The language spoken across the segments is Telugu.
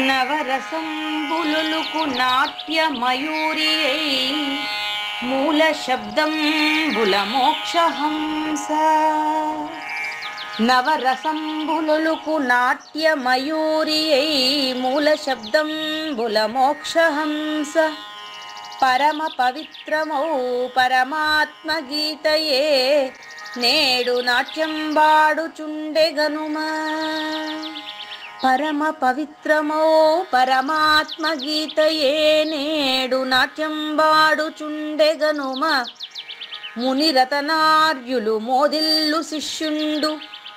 నవరసంబులుకు నాట్య మయూరియై మూల శబ్దంబుల మోక్షహంస. నవరసంబులుకు నాట్య మయూరియై మూల శబ్దంబుల మోక్షహంస. పరమ పవిత్రమౌ పరమాత్మ గీతయే నేడు నాట్యం వాడుచుండెగనుమా. పరమ పవిత్రమో పరమాత్మ గీతయే నేడు నాట్యం వాడుచుండెగనుమ. మునిరతనార్యులు మోదిల్లు శిష్యుండు,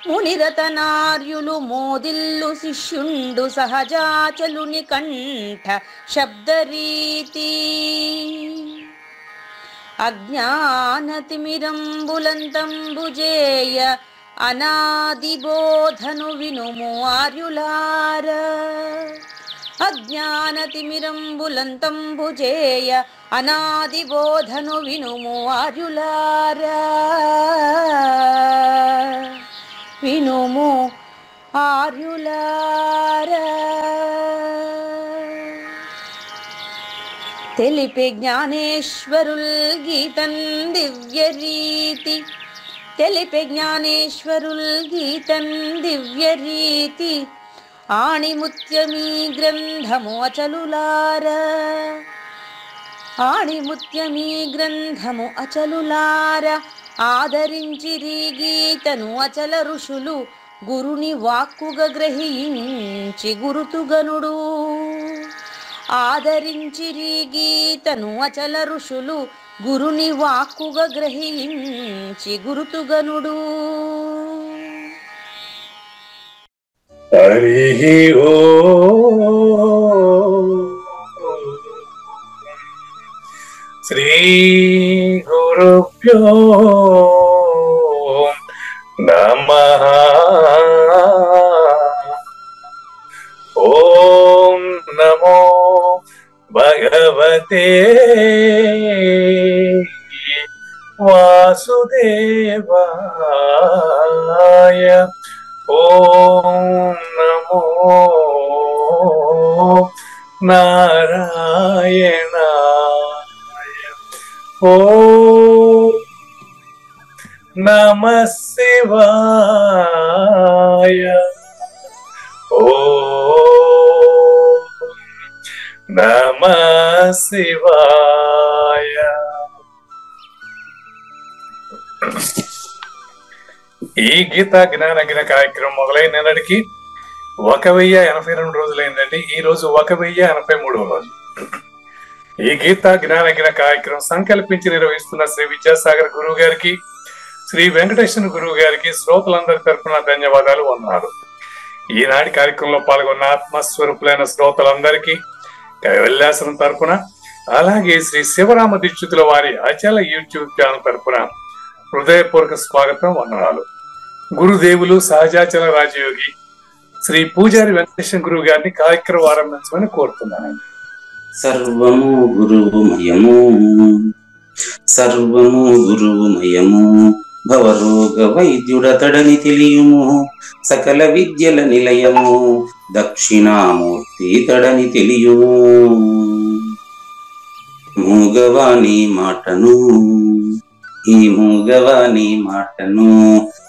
మునిరతనార్యులు మోదిల్లు శిష్యుండు సహజాచలుని కంఠ శబ్దరీతి. అజ్ఞానతిమిరంబులంతంబుజేయ అనాది బోధను వినుము ఆర్యులార. అజ్ఞానతిమిరంబులంతంబుజేయ అనాది బోధను వినుము ఆర్యులార. వినుము ఆర్యులార. తెలిపే జ్ఞానేశ్వరుల్ గీతం దివ్య రీతి. తెలిపే జ్ఞానేశ్వరుల్ గీతం దివ్య రీతి. ఆణిముత్యమీ గ్రంథము అచలులార. ఆణిముత్యమీ గ్రంథము అచలులార. ఆదరించిరి గీతను అచల ఋషులు గురుని వాక్కుగా గ్రహించి గురుతుగనుడు. ఆదరించిరి గీతను అచల ఋషులు గురుని వాక్కుగా గ్రహించి గురుతుగనుడు. హరి ఓం శ్రీ గురుభ్యో నమః. ఓం నమో భగవతే వాసుదేవాయ. ఓం నమో నారాయణాయ. ఓం నమః శివాయ. ఓం నమః శివాయ. ఈ గీతా జ్ఞానజ్ఞ కార్యక్రమం మొదలైన నాటికి 1082 రోజులైందండి. ఈ రోజు 1083వ రోజు. ఈ గీతా జ్ఞానజ్ఞ కార్యక్రమం సంకల్పించి నిర్వహిస్తున్న శ్రీ విద్యాసాగర్ గురువు గారికి, శ్రీ వెంకటేశ్వర గురువు గారికి శ్రోతలందరి తరఫున ధన్యవాదాలు, వందనాలు. ఈనాటి కార్యక్రమంలో పాల్గొన్న ఆత్మస్వరూపులైన శ్రోతలందరికీ కైవల్యాసనం తరఫున, అలాగే శ్రీ శివరామ దీక్షితుల వారి అచల యూట్యూబ్ ఛానల్ తరఫున హృదయపూర్వక స్వాగతం, వందనాలు. గురుదేవులు సహజాచల రాజయోగి శ్రీ పూజారి వెంకటేశ్వర గురువు గారిని కార్యక్రమం ఆరంభించమని కోరుతున్నానండి. సర్వము గురువుమయము, సర్వము గురువుమయము. భవరోగ వైద్యుడతడని తెలియుము, సకల విద్యల నిలయము. దక్షిణామూర్తి తడని తెలియుము. మూగవాణి మాటను, ఈ మూగవాణి మాటను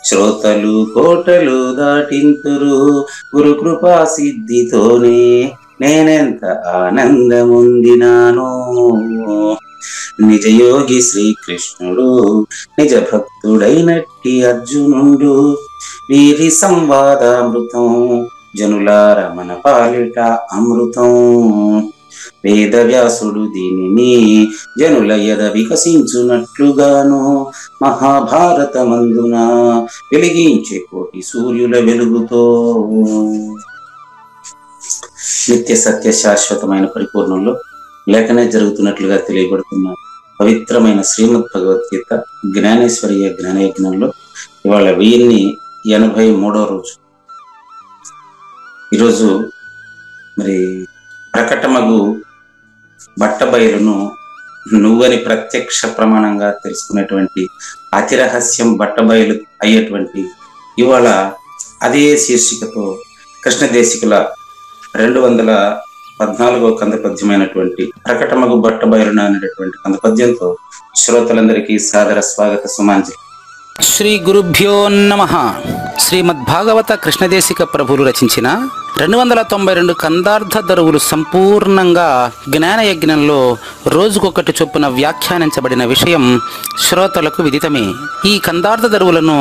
శ్రోతలు కోటలు దాటింతురు. గురు కృపా సిద్ధితోనే నేనెంత ఆనందముందినాను. నిజయోగి శ్రీకృష్ణుడు నిజ భక్తుడైనట్టి అర్జునుడు. వీరి సంవాదామృతం జనులార మన పాలిట అమృతం. వేదవ్యాసుడు దీనిని జనుల ఎద వికసించునట్లుగాను మహాభారతమందున వెలిగించే కోటి సూర్యుల వెలుగుతో నిత్య సత్య శాశ్వతమైన పరిపూర్ణంలో లేఖనే జరుగుతున్నట్లుగా తెలియబడుతున్న పవిత్రమైన శ్రీమద్ భగవద్గీత జ్ఞానేశ్వరీయ జ్ఞానయజ్ఞంలో ఇవాళ 1083వ రోజు. ఈరోజు మరి ప్రకటమగు బట్టబయలును నువ్వని ప్రత్యక్ష ప్రమాణంగా తెలుసుకునేటువంటి అతిరహస్యం బట్టబయలు అయ్యేటువంటి ఇవాళ అదే శీర్షికతో కృష్ణదేశికుల 214వ కంద పద్యమైనటువంటి ప్రకటమగు బట్టబయలున అనేటటువంటి కంద పద్యంతో శ్రోతలందరికీ సాదర స్వాగత సుమాంజలి. శ్రీ గురుభ్యో నమః. శ్రీమద్భాగవత కృష్ణదేశిక ప్రభులు రచించిన 292 కందార్థ దరువులు సంపూర్ణంగా జ్ఞానయజ్ఞంలో రోజుకొకటి చొప్పున వ్యాఖ్యానించబడిన విషయం శ్రోతలకు విదితమే. ఈ కందార్థ దరువులను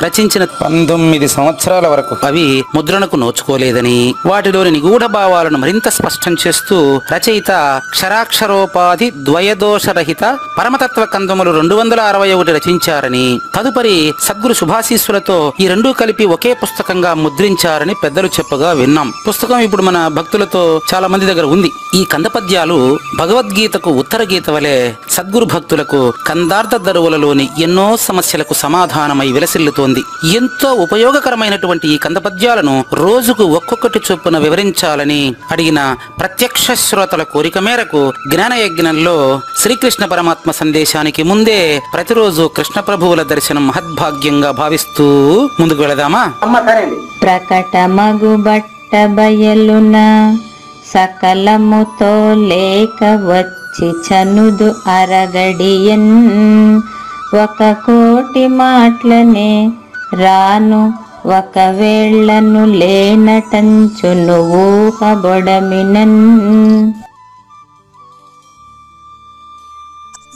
రచించిన 19 సంవత్సరాల వరకు అవి ముద్రణకు నోచుకోలేదని, వాటిలోని నిగూఢ భావాలను మరింత స్పష్టం చేస్తూ రచయిత క్షరాక్షరోపాధి ద్వయదోషరహిత పరమతత్వ కందములు 261 రచించారని, తదుపరి సద్గురు శుభాశీస్సులతో ఈ రెండూ కలిపి ఒకే పుస్తకంగా ముద్రించారని పెద్దలు చెప్పగా విన్నాం. పుస్తకం ఇప్పుడు మన భక్తులతో చాలా మంది దగ్గర ఉంది. ఈ కందపద్యాలు భగవద్గీతకు ఉత్తర గీత వలె సద్గురు భక్తులకు కందార్థ దరువులలోని ఎన్నో సమస్యలకు సమాధానమై విలసిల్లుతోంది. ఎంతో ఉపయోగకరమైనటువంటి ఈ కందపద్యాలను రోజుకు ఒక్కొక్కటి చొప్పున వివరించాలని అడిగిన ప్రత్యక్ష శ్రోతల కోరిక మేరకు జ్ఞానయజ్ఞంలో శ్రీకృష్ణ పరమాత్మ సందేశానికి ముందే ప్రతిరోజు కృష్ణ ప్రభువుల దర్శనం మహద్భాగ్యంగా భావిస్తూ ముందుకు వెళదామా? ప్రకటమగు బట్ట బయలున సకలముతో లేక వచ్చి చనుదు అరగడియన్, 1,000,000 మాటలనే రాను ఒకవేళను లేనటంచును ఊహబొడమినన్.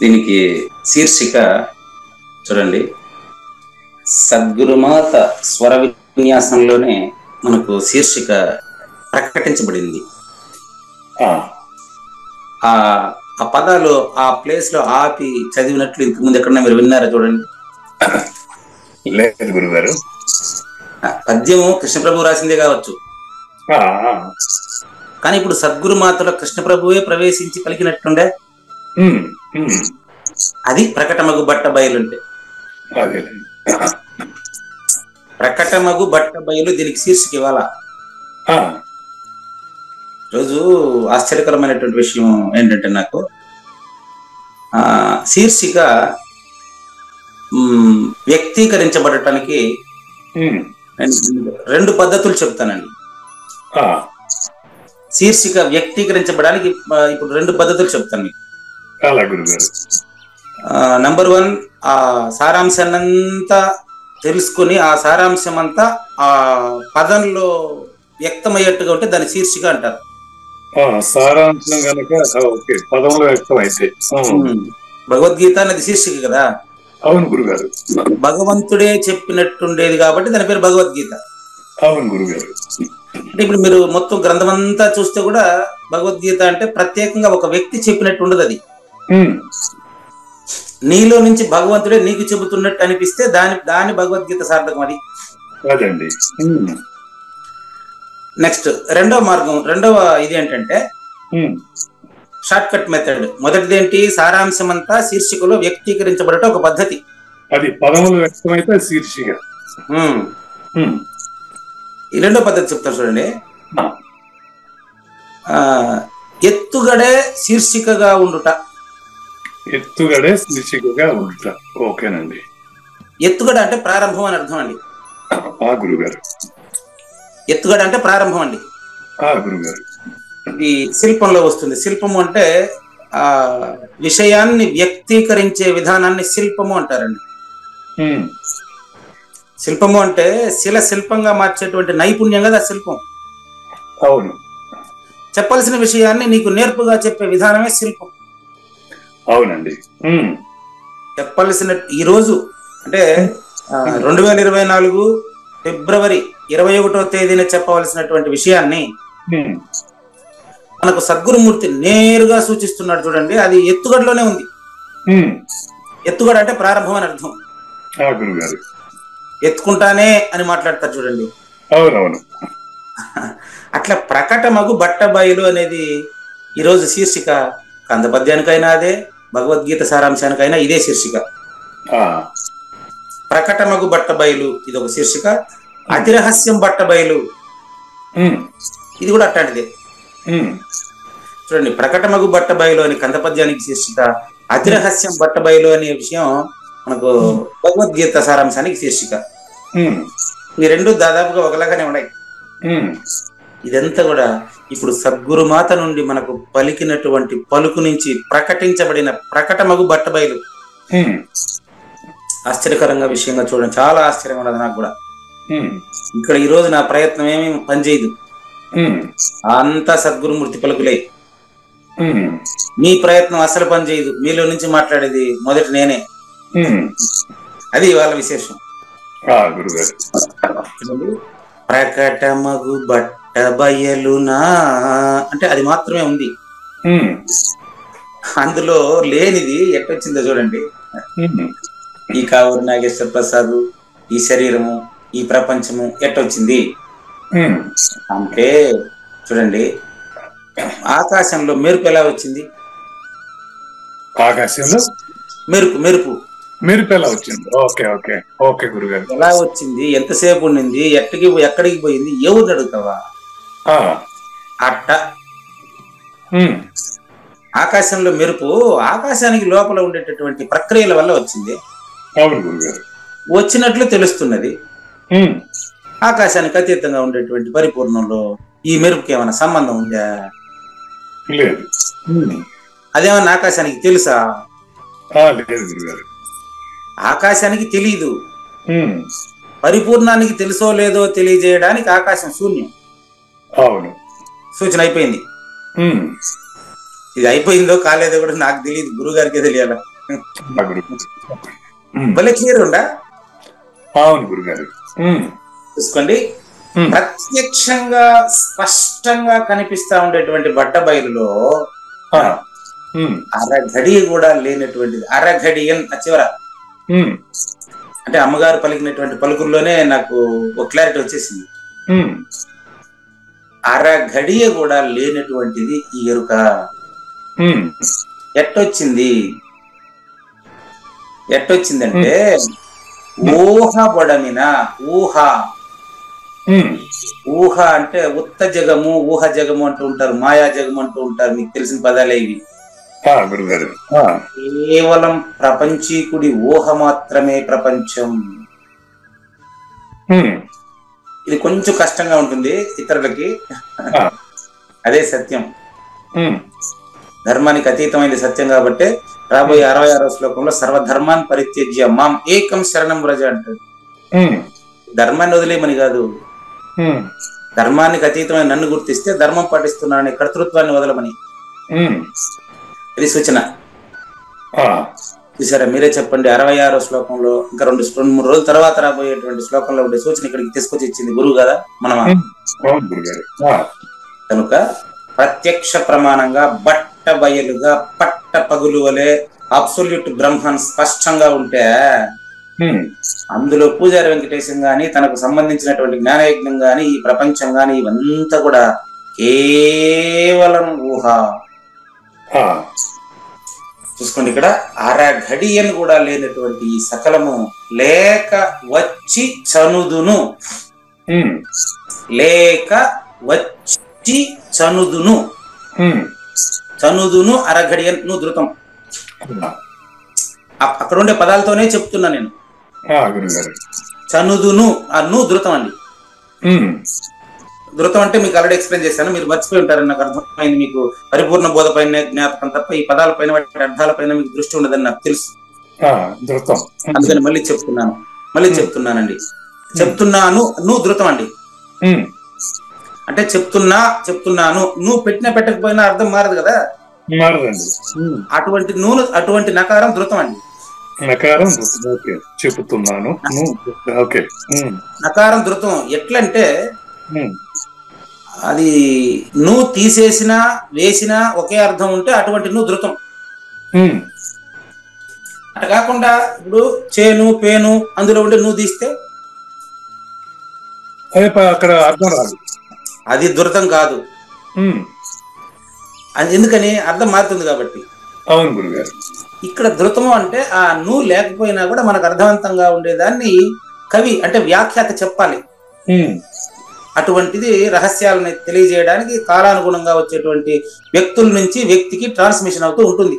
దీనికి శీర్షిక చూడండి. సద్గురుమాత స్వర విన్యాసంలోనే మనకు శీర్షిక ప్రకటించబడింది. ఆ పదాలు ఆ ప్లేస్ లో ఆపి చదివినట్లు ఇంతకుముందు ఎక్కడన్నా మీరు విన్నారా? చూడండి. లేదు గురుగారు. పద్యము కృష్ణప్రభు రాసిందే కావచ్చు, కానీ ఇప్పుడు సద్గురుమాతలో కృష్ణప్రభువే ప్రవేశించి పలికినట్టుండే. అది ప్రకటమగు బట్ట బయలుంటే. ప్రకటమగు బట్ట బయలు దీనికి శీర్షిక ఇవ్వాల. రోజు ఆశ్చర్యకరమైనటువంటి విషయం ఏంటంటే, నాకు శీర్షిక వ్యక్తీకరించబడటానికి 2 పద్ధతులు చెప్తానండి. శీర్షిక వ్యక్తీకరించబడానికి ఇప్పుడు 2 పద్ధతులు చెప్తాను మీకు. నంబర్ 1, ఆ సారాంశాన్నంతా తెలుసుకుని ఆ సారాంశం అంతా ఆ పదంలో వ్యక్తమయ్యేట్టుగా ఉంటే దాని శీర్షిక అంటారు. సారాంశం కనుక పదంలో వ్యక్తం అయితే భగవద్గీత అనేది శీర్షిక కదా. అవును గురుగారు. భగవంతుడే చెప్పినట్టుండేది కాబట్టి దాని పేరు భగవద్గీత. అవును గురుగారు. అంటే ఇప్పుడు మీరు మొత్తం గ్రంథం అంతా చూస్తే కూడా భగవద్గీత అంటే ప్రత్యేకంగా ఒక వ్యక్తి చెప్పినట్టు ఉండదు. అది నీలో నుంచి భగవంతుడే నీకు చెబుతున్నట్టు అనిపిస్తే దాని భగవద్గీత సార్థకం. అది అదండి. నెక్స్ట్ రెండవ మార్గం, ఇది ఏంటంటే షార్ట్ కట్ మెథడ్. మొదటిది ఏంటి? సారాంశం అంతా శీర్షికలో వ్యక్తీకరించబడట ఒక పద్ధతి. అది పదములు వ్యక్తమైతే శీర్షిక. ఈ రెండో పద్ధతి చెప్తారు చూడండి. ఎత్తుగడే శీర్షికగా ఉండుట. ఎత్తుగడే శీర్షికగా ఉండుట. ఓకేనండి. ఎత్తుగడ అంటే ప్రారంభం అని అర్థం అండి. గురుగారు. ఎత్తుగడ అంటే ప్రారంభం అండి. గురుగారు. ఇది శిల్పంలో వస్తుంది. శిల్పము అంటే ఆ విషయాన్ని వ్యక్తీకరించే విధానాన్ని శిల్పము అంటారండి. శిల్పము అంటే శిల్పంగా మార్చేటువంటి నైపుణ్యం కదా శిల్పం. అవును. చెప్పాల్సిన విషయాన్ని నీకు నేర్పుగా చెప్పే విధానమే శిల్పం. అవునండి. చెప్పాల్సిన ఈరోజు అంటే 2024 ఫిబ్రవరి 21వ తేదీన చెప్పవలసినటువంటి విషయాన్ని మనకు సద్గురుమూర్తి నేరుగా సూచిస్తున్నాడు చూడండి. అది ఎత్తుగడలోనే ఉంది. ఎత్తుగడ అంటే ప్రారంభం అని అర్థం. ఎత్తుకుంటానే అని మాట్లాడతారు చూడండి. అవునవును. అట్లా ప్రకటమగు బట్ట బయలు అనేది ఈరోజు శీర్షిక. కంద పద్యానికైనా అదే, భగవద్గీత సారాంశానికైనా ఇదే శీర్షిక. ప్రకటమగు బట్ట బయలు ఇది ఒక శీర్షిక. అతిరహస్యం బట్ట బయలు ఇది కూడా అట్లాంటిదే. చూడండి, ప్రకటమగు బట్ట బయలు అని కంద పద్యానికి శీర్షిక, అతిరహస్యం బట్ట బయలు అనే విషయం మనకు భగవద్గీత సారాంశానికి శీర్షిక. ఈ రెండు దాదాపుగా ఒకలాగానే ఉన్నాయి. ఇదంతా కూడా ఇప్పుడు సద్గురుమాత నుండి మనకు పలికినటువంటి పలుకు నుంచి ప్రకటించబడిన ప్రకటమగు బట్టబయలు. ఆశ్చర్యకరంగా విషయంగా చూడండి, చాలా ఆశ్చర్యంగా ఉన్నది నాకు కూడా. ఇక్కడ ఈ రోజు నా ప్రయత్నం ఏమీ పనిచేయదు, అంతా సద్గురుమూర్తి పలుకులే. మీ ప్రయత్నం అసలు పనిచేయదు, మీలో నుంచి మాట్లాడేది మొదటి నేనే. అది వాళ్ళ విశేషం. ప్రకటమగు బట్ట బయలునా అంటే అది మాత్రమే ఉంది, అందులో లేనిది ఎట్టొచ్చిందో చూడండి. ఈ కావూరు నాగేశ్వర ప్రసాద్, ఈ శరీరము, ఈ ప్రపంచము ఎట్టొచ్చింది అంటే చూడండి, ఆకాశంలో మెరుపు ఎలా వచ్చింది? ఆకాశంలో మెరుపు మెరుపు మెరుపు ఎలా వచ్చింది? ఓకే ఓకే ఓకే గురుగారు. ఎలా వచ్చింది, ఎంతసేపు ఉండింది, ఎక్కడికి పోయింది, ఎవరిని అడుగుతావా? అట్ట ఆకాశంలో మెరుపు ఆకాశానికి లోపల ఉండేటటువంటి ప్రక్రియల వల్ల వచ్చింది. అవును గురుగారు. వచ్చినట్లు తెలుస్తున్నది. ఆకాశానికి అతీతంగా ఉండేటువంటి పరిపూర్ణంలో ఈ మెరుపుకి ఏమైనా సంబంధం ఉందా? లేదు. అదేమన్నా ఆకాశానికి తెలుసా? లేదు గురుగారు. ఆకాశానికి తెలియదు. పరిపూర్ణానికి తెలుసో లేదో తెలియజేయడానికి ఆకాశం శూన్యం. అవును, సూచన అయిపోయింది. ఇది అయిపోయిందో కాలేదో కూడా నాకు తెలియదు, గురువు గారికే తెలియాల. భలే క్లియర్ ఉండా? అవును గురుగారు. చూసుకోండి, ప్రత్యక్షంగా స్పష్టంగా కనిపిస్తా ఉండేటువంటి బట్ట బయలులో అరఘడి కూడా లేనటువంటిది. అరఘడియన్ చివర అంటే అమ్మగారు పలికినటువంటి పలుకుల్లోనే నాకు ఒక క్లారిటీ వచ్చేసింది. అరఘడియ కూడా లేనటువంటిది ఈ ఎరుక. ఎట్టొచ్చిందంటే ఊహబడమిన ఊహ అంటే ఉత్త జగము, ఊహ జగము అంటూ ఉంటారు, మాయా జగము అంటూ ఉంటారు. మీకు తెలిసిన పదాలే ఇవి. కేవలం ప్రపంచీకుడి ఊహ మాత్రమే ప్రపంచం. ఇది కొంచెం కష్టంగా ఉంటుంది ఇతరులకి, అదే సత్యం. ధర్మానికి అతీతమైనది సత్యం కాబట్టి రాబోయే 66వ శ్లోకంలో సర్వధర్మాన్ని పరిత్యజ్య మాం ఏకం శరణం వ్రజ అంటాడు. ధర్మాన్ని వదిలేమని కాదు, ధర్మానికి అతీతమైన నన్ను గుర్తిస్తే ధర్మం పాటిస్తున్నానని కర్తృత్వాన్ని వదలమని. ఇది సూచన. చూసారా? మీరే చెప్పండి, 66వ శ్లోకంలో ఇంకా 2-3 రోజుల తర్వాత రాబోయేటువంటి శ్లోకంలో ఉండే సూచన ఇక్కడికి తీసుకొచ్చి ఇచ్చింది గురువు కదా మనమా. కనుక ప్రత్యక్ష ప్రమాణంగా బట్ట బయలుగా పట్ట పగులు వలె అబ్సొల్యూట్ బ్రహ్మన్ స్పష్టంగా ఉంటే అందులో పూజారి వెంకటేశం గాని, తనకు సంబంధించినటువంటి జ్ఞానయజ్ఞం గాని, ఈ ప్రపంచం గాని, ఇవంతా కూడా కేవలం ఊహ. చూసుకోండి, ఇక్కడ అరఘడియన్ కూడా లేనటువంటి ఈ సకలము లేక వచ్చి చనుదును, లేక వచ్చి చనుదును. చనుదును అరఘడియన్ ను ధృతం. అక్కడ ఉండే పదాలతోనే చెప్తున్నా నేను. చనుదును ను ధృతం అండి. ధృతం అంటే మీకు ఆల్రెడీ ఎక్స్ప్లెయిన్ చేశాను, మీరు మర్చిపోయి ఉంటారని నాకు అర్థమైంది. మీకు పరిపూర్ణ బోధ పైన జ్ఞాపకం తప్ప ఈ పదాల పైన, వాటి అర్థాల పైన మీకు దృష్టి ఉండదని నాకు తెలుసు. అందుకని మళ్ళీ చెప్తున్నానండి. చెప్తున్నాను ను ధృతం అండి. అంటే చెప్తున్నాను, నువ్వు పెట్టకపోయినా అర్థం మారదు కదా. అటువంటి నకారం ధృతం అండి. చెప్తున్నాను నకారం ధృతం. ఎట్లంటే అది నువ్వు తీసేసినా వేసినా ఒకే అర్థం ఉంటే అటువంటి నువ్వు ధృతం. అట్లా కాకుండా ఇప్పుడు చేను పేను అందులో ఉండే నువ్వు తీస్తే అక్కడ అర్థం రాదు, అది ధృతం కాదు. ఎందుకని? అర్థం మారుతుంది కాబట్టి. అవును గురుగారు. ఇక్కడ ధృతము అంటే ఆ నువ్వు లేకపోయినా కూడా మనకు అర్థవంతంగా ఉండేదాన్ని కవి అంటే వ్యాఖ్యాత చెప్పాలి. అటువంటిది రహస్యాలను తెలియజేయడానికి కాలానుగుణంగా వచ్చేటువంటి వ్యక్తుల నుంచి వ్యక్తికి ట్రాన్స్మిషన్ అవుతూ ఉంటుంది.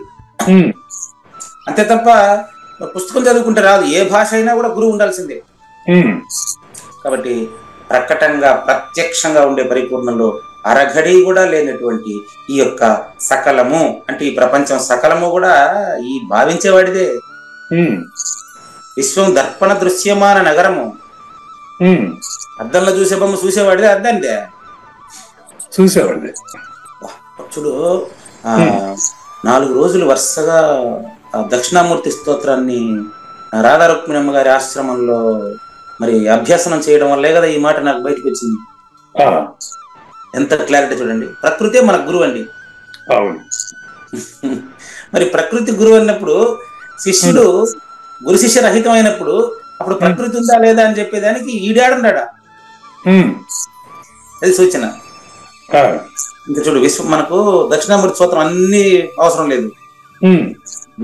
అంతే తప్ప పుస్తకం చదువుకుంటే రాదు. ఏ భాష అయినా కూడా గురువు ఉండాల్సిందే. కాబట్టి ప్రకటంగా ప్రత్యక్షంగా ఉండే పరిపూర్ణంలో అరఘడి కూడా లేనటువంటి ఈ యొక్క సకలము అంటే ఈ ప్రపంచం సకలము కూడా ఈ భావించేవాడిదే. విశ్వం దర్పణ దృశ్యమాన నగరము. అద్దంలో చూసే బొమ్మ చూసేవాడిదే, అద్దందే చూసేవాడిదే. చూడు 4 రోజులు వరుసగా దక్షిణామూర్తి స్తోత్రాన్ని రాధా రుక్మిణమ్మ గారి ఆశ్రమంలో మరి అభ్యాసనం చేయడం వల్లే కదా ఈ మాట నాకు బయటకు వచ్చింది. ఎంత క్లారిటీ చూడండి. ప్రకృతే మన గురువు అండి. మరి ప్రకృతి గురువు అన్నప్పుడు శిష్యుడు గురు శిష్య రహితం అయినప్పుడు అప్పుడు ప్రకృతి ఉందా లేదా అని చెప్పేదానికి ఈడాడున్నాడా, అది సూచన. ఇంకా చూడు, విశ్వం మనకు దక్షిణామూర్తి స్తోత్రం అన్ని అవసరం లేదు.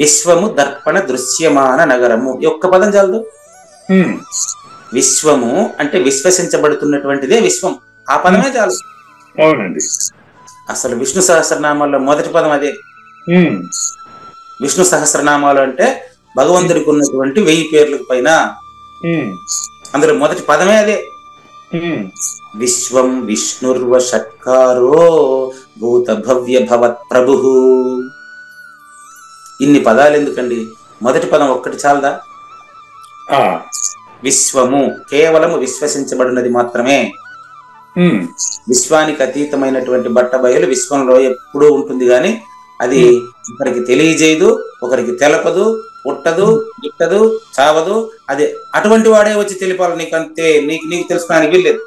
విశ్వము దర్పణ దృశ్యమాన నగరము ఈ ఒక్క పదం చాలదు. విశ్వము అంటే విశ్వసించబడుతున్నటువంటిదే విశ్వం, ఆ పదమే చాలు. అవునండి. అసలు విష్ణు సహస్రనామాల్లో మొదటి పదం అదే. విష్ణు సహస్రనామాలు అంటే భగవంతుడికి ఉన్నటువంటి 1000 పేర్లకు పైన అందులో మొదటి పదమే అదే. విశ్వం విష్ణుర్వ షట్కారో భూత భవ్య భవత్ ప్రభు. ఇన్ని పదాలు ఎందుకండి, మొదటి పదం ఒక్కటి చాలదా? విశ్వము కేవలము విశ్వసించబడినది మాత్రమే. విశ్వానికి అతీతమైనటువంటి బట్టబయలు విశ్వంలో ఎప్పుడూ ఉంటుంది, గాని అది ఒకరికి తెలియజేయదు, ఒకరికి తెలపదు, పుట్టదు, గిట్టదు, చావదు. అదే అటువంటి వాడే వచ్చి తెలిపాలి నీకు, అంతే. నీకు తెలుసుకోవడానికి వీల్లేదు.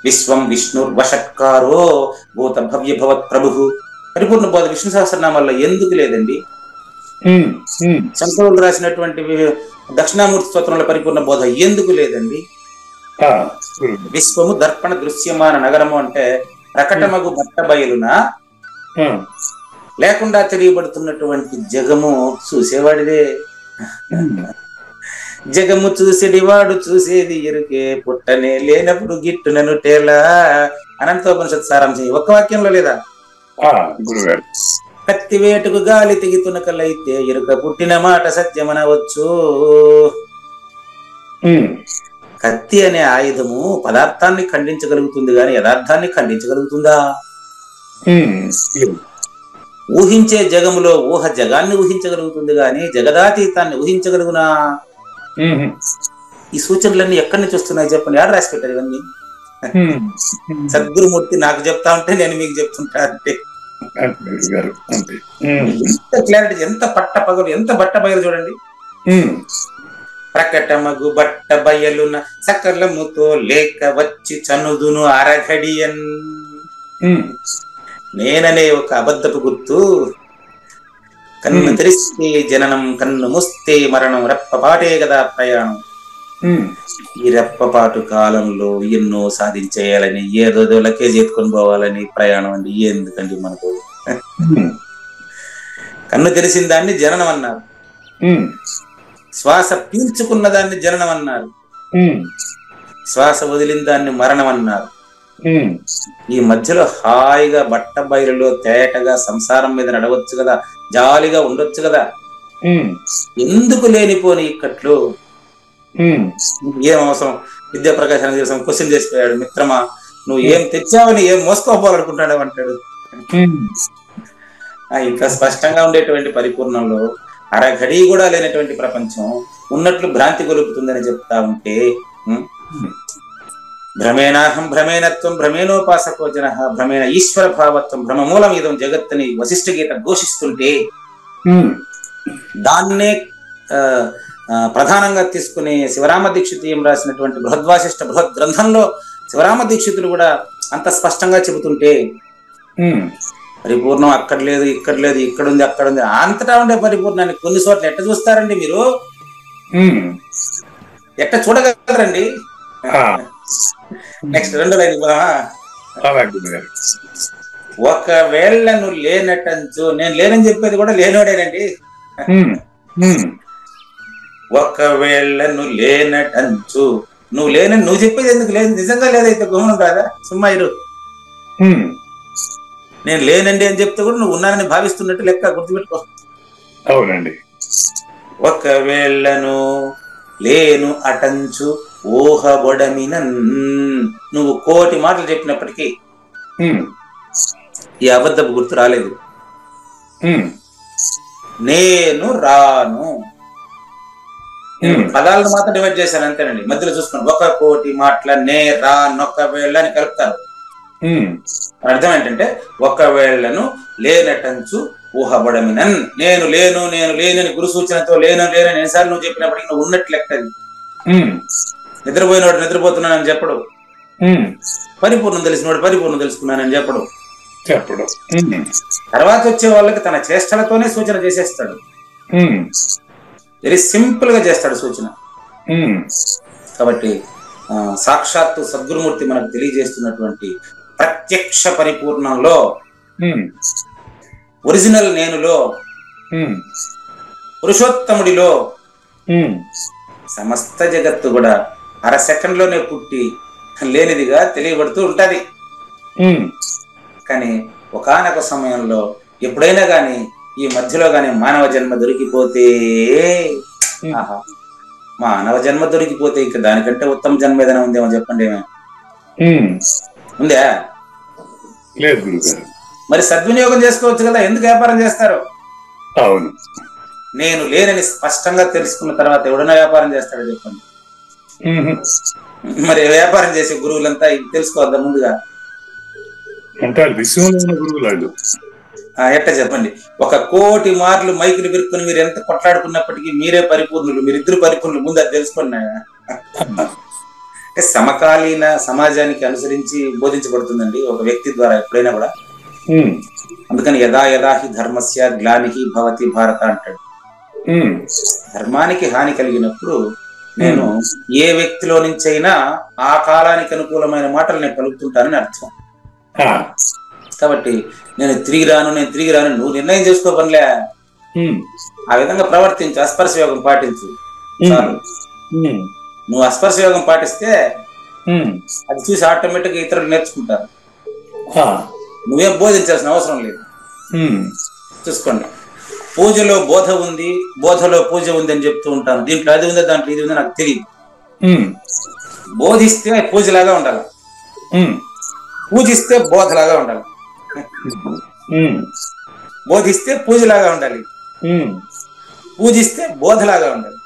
విశ్వం విష్ణు వషట్కారో భూత భవ్య భవత్ ప్రభు. పరిపూర్ణ బోధ విష్ణు సహస్రనామాల్లో ఎందుకు లేదండి? శంకరులు రాసినటువంటి దక్షిణామూర్తి స్తోత్రంలో పరిపూర్ణ బోధ ఎందుకు లేదండి? విశ్వము దర్పణ దృశ్యమాన నగరము అంటే ప్రకటమగు బట్ట బయలున లేకుండా తెలియబడుతున్నటువంటి జగము చూసేవాడిదే. జగము చూసేడివాడు చూసేది ఎరుకే, పుట్టనే లేనప్పుడు గిట్టునను టేలా. అనంతోపనిషత్ సారాంశం ఒక్క వాక్యంలో లేదా? కత్తి వేటుకు గాలి తెగితునకలైతే ఎరుక పుట్టిన మాట సత్యమనవచ్చు. కత్తి అనే ఆయుధము పదార్థాన్ని ఖండించగలుగుతుంది గాని యథార్థాన్ని ఖండించగలుగుతుందా? ఊహించే జగములో ఊహ జగాన్ని ఊహించగలుగుతుంది గాని జగదాతీతాన్ని ఊహించగలుగునా? ఈ సూచనలన్నీ ఎక్కడి నుంచి వస్తున్నాయి చెప్పండి, ఆడ రాసి పెట్టారు ఇవన్నీ. సద్గురుమూర్తి నాకు చెప్తా ఉంటే నేను మీకు చెప్తుంటా అంటే ఎంత క్లారిటీ, ఎంత పట్ట పగలు, ఎంత బట్ట బయలు చూడండి. ప్రకటమగు బట్ట బయలున సకలముతో లేక వచ్చి చనుదును అరఘడియన్. నేననే ఒక అబద్ధపు గుర్తు. కన్ను తెరిస్తే జననం, కన్ను మూస్తే మరణం, రెప్పపాటే కదా ప్రయాణం. ఈ రెప్పపాటు కాలంలో ఎన్నో సాధించేయాలని, ఏదో లకేజ్ ఎత్తుకొని పోవాలని ప్రయాణం అండి. ఎందుకండి మనకు? కన్ను తెరిసిన దాన్ని జననం అన్నారు, శ్వాస పీల్చుకున్న దాన్ని జననం అన్నారు, శ్వాస వదిలిన దాన్ని మరణం అన్నారు. ఈ మధ్యలో హాయిగా బట్ట బయలులో తేటగా సంసారం మీద నడవచ్చు కదా, జాలిగా ఉండొచ్చు కదా. ఎందుకు లేనిపోని ఇక్కట్లు? ఏం అవసరం? విద్యాప్రకాశానికి తెలుసు క్వశ్చన్ చేసిపోయాడు, మిత్రమా నువ్వు ఏం తెచ్చావని ఏం మోసుకోపోవాలనుకుంటాడు అంటాడు. ఇంకా స్పష్టంగా ఉండేటువంటి పరిపూర్ణంలో అరఘడి కూడా లేనటువంటి ప్రపంచం ఉన్నట్లు భ్రాంతి గొలుపుతుందని చెప్తా ఉంటే, భ్రమేనాహం భ్రమేణత్వం భ్రమేణోపాసకో జన భ్రమేణ ఈశ్వర భావత్వం భ్రమమూలమీదం జగత్తని వశిష్ఠ గీత ఘోషిస్తుంటే, దాన్నే ప్రధానంగా తీసుకుని శివరామ దీక్షితీయం రాసినటువంటి బృహద్వాసిష్ఠ బృహద్ గ్రంథంలో శివరామ దీక్షితులు కూడా అంత స్పష్టంగా చెబుతుంటే, పరిపూర్ణం అక్కడ లేదు, ఇక్కడ లేదు, ఇక్కడ ఉంది, అక్కడ ఉంది, అంతటా ఉండే పరిపూర్ణాన్ని కొన్ని చోట్ల ఎట్ట చూస్తారండి మీరు? ఎట్ట చూడగలరండి? నెక్స్ట్ 2వ లైన్ పోదామా? ఒకవేళ నువ్వు లేనటంచు, నేను లేనని చెప్పేది కూడా లేనోడేనండి. ఒకవేళ నువ్వు లేనటంచు, నువ్వు లేనని నువ్వు చెప్పేది ఎందుకు? లేదు నిజంగా లేదైతే గమనం కాదా? సుమ్మా ఇరు. నేను లేనండి అని చెప్తే కూడా నువ్వు ఉన్నానని భావిస్తున్నట్టు లెక్క, గుర్తుపెట్టుకో. అవునండి. ఒకవేళను లేను అటంచు, ఊహబొడమినన్. నువ్వు 1,000 మాటలు చెప్పినప్పటికీ ఈ అబద్ధపు గుర్తు రాలేదు. నేను రాను. పదాలను మాత్రం డివైడ్ చేశాను అంతేనండి. మధ్యలో చూసుకోండి, 1,000 మాటల నే రా నొక్కవేళ్ళ అని కలుపుతారు. అర్థం ఏంటంటే ఒకవేళ్లను లేనటంచు ఊహబొడమినన్. నేను లేను నేను లేనని గురు సూచనతో లేనని ఎన్నిసార్లు నువ్వు చెప్పినప్పటికీ నువ్వు ఉన్నట్లు లెక్కది. నిద్రపోయినోడు నిద్రపోతున్నానని చెప్పడు, పరిపూర్ణం తెలిసినోడు పరిపూర్ణం తెలుసుకున్నానని చెప్పడు. తర్వాత వచ్చే వాళ్ళకి తన చేష్టలతోనే సూచన చేసేస్తాడు. వెరీ సింపుల్ గా చేస్తాడు సూచన. కాబట్టి సాక్షాత్తు సద్గురుమూర్తి మనకు తెలియజేస్తున్నటువంటి ప్రత్యక్ష పరిపూర్ణంలో, ఒరిజినల్ నేనులో, పురుషోత్తముడిలో సమస్త జగత్తు కూడా 1/2 సెకండ్లోనే పుట్టి లేనిదిగా తెలియబడుతూ ఉంటది. కానీ ఒకానొక సమయంలో ఎప్పుడైనా గాని ఈ మధ్యలో గాని మానవ జన్మ దొరికిపోతే, ఆహా మానవ జన్మ దొరికిపోతే ఇక దానికంటే ఉత్తమ జన్మ ఏదైనా ఉందేమో చెప్పండి. ఉందా? లేదు గురుగారు. మరి సద్వినియోగం చేసుకోవచ్చు కదా, ఎందుకు వ్యాపారం చేస్తారు? అవును, నేను లేనని స్పష్టంగా తెలుసుకున్న తర్వాత ఎవడన్నా వ్యాపారం చేస్తాడో చెప్పండి. మరి వ్యాపారం చేసే గురువులంతా ఇది తెలుసుకోవద్దా ముందుగా? గురువులు ఎట్ట చెప్పండి? 1,000 మార్లు మైకులు పెరుక్కుని మీరు ఎంత కొట్లాడుకున్నప్పటికీ మీరే పరిపూర్ణులు, మీరిద్దరు పరిపూర్ణులు. ముందు అది తెలుసుకున్నా. సమకాలీన సమాజానికి అనుసరించి బోధించబడుతుందండి ఒక వ్యక్తి ద్వారా ఎప్పుడైనా కూడా. అందుకని యదా యదా హి ధర్మస్య గ్లానిహి భవతి భారత అంటాడు. ధర్మానికి హాని కలిగినప్పుడు నేను ఏ వ్యక్తిలో నుంచి అయినా ఆ కాలానికి అనుకూలమైన మాటలు నేను పలుకుతుంటానని అర్థం. కాబట్టి నేను తిరిగి రాను నువ్వు నిర్ణయం చేసుకో పనిలే. ఆ విధంగా ప్రవర్తించు, అస్పర్శ యోగం పాటించు చాలు. నువ్వు అస్పర్శ యోగం పాటిస్తే అది చూసి ఆటోమేటిక్ గా ఇతరులు నేర్చుకుంటారు. నువ్వేం బోధించాల్సిన అవసరం లేదు. చూసుకోండి, పూజలో బోధ ఉంది, బోధలో పూజ ఉంది అని చెప్తూ ఉంటాను. దీంట్లో అది ఉందా దాంట్లో ఇది ఉందా నాకు తెలియదు. బోధిస్తే పూజలాగా ఉండాలి, పూజిస్తే బోధలాగా ఉండాలి. బోధిస్తే పూజలాగా ఉండాలి, పూజిస్తే బోధలాగా ఉండాలి.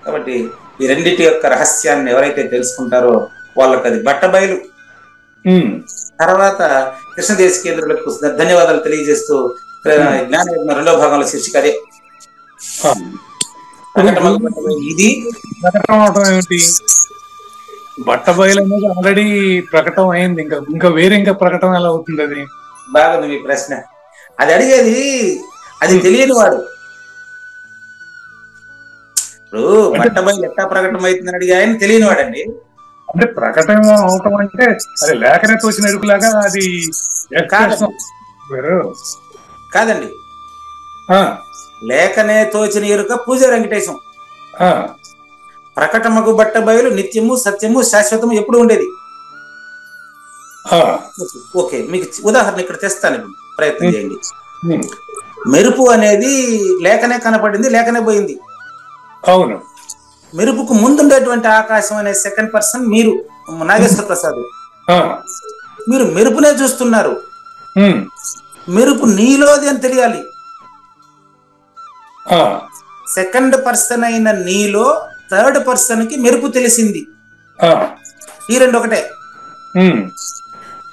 కాబట్టి ఈ రెండింటి యొక్క రహస్యాన్ని ఎవరైతే తెలుసుకుంటారో వాళ్ళకి అది బట్టబయలు. తర్వాత కృష్ణదేశికేంద్రులకు ధన్యవాదాలు తెలియజేస్తూ జ్ఞానయజ్ఞ 2వ భాగంలో శీర్షిక అదే. ఇది ప్రకటన అవటం ఏమిటి? బట్టబయలు అనేది ఆల్రెడీ ప్రకటన అయింది, ఇంకా వేరే ప్రకటన ఎలా అవుతుంది? అది బాగుంది మీ ప్రశ్న. అది అడిగేది అది తెలియని వాడు. ఇప్పుడు బట్టబయలు ఎట్టా ప్రకటన అవుతుందని అడిగి ఆయన తెలియని వాడండి. అంటే ప్రకటన అవటం అంటే అది లేఖనే తోచిన ఎరుకులాగా అది కాదండి. లేఖనే తోచిన ఎరుక పూజ వెంకటేశం. ప్రకటమగు బట్టబయలు నిత్యము సత్యము శాశ్వతము ఎప్పుడు ఉండేది. ఓకే, మీకు ఉదాహరణ ఇక్కడ తెస్తాను, ఇప్పుడు ప్రయత్నం చేయండి. మెరుపు అనేది లేఖనే కనపడింది, లేఖనే పోయింది. అవును. మెరుపుకు ముందుండేటువంటి ఆకాశం అనే సెకండ్ పర్సన్ మీరు, నాగేశ్వర ప్రసాద్. మీరు మెరుపునే చూస్తున్నారు, మెరుపు నీలోది అని తెలియాలి. సెకండ్ పర్సన్ అయిన నీలో థర్డ్ పర్సన్ కి మెరుపు తెలిసింది. ఈ రెండు ఒకటే.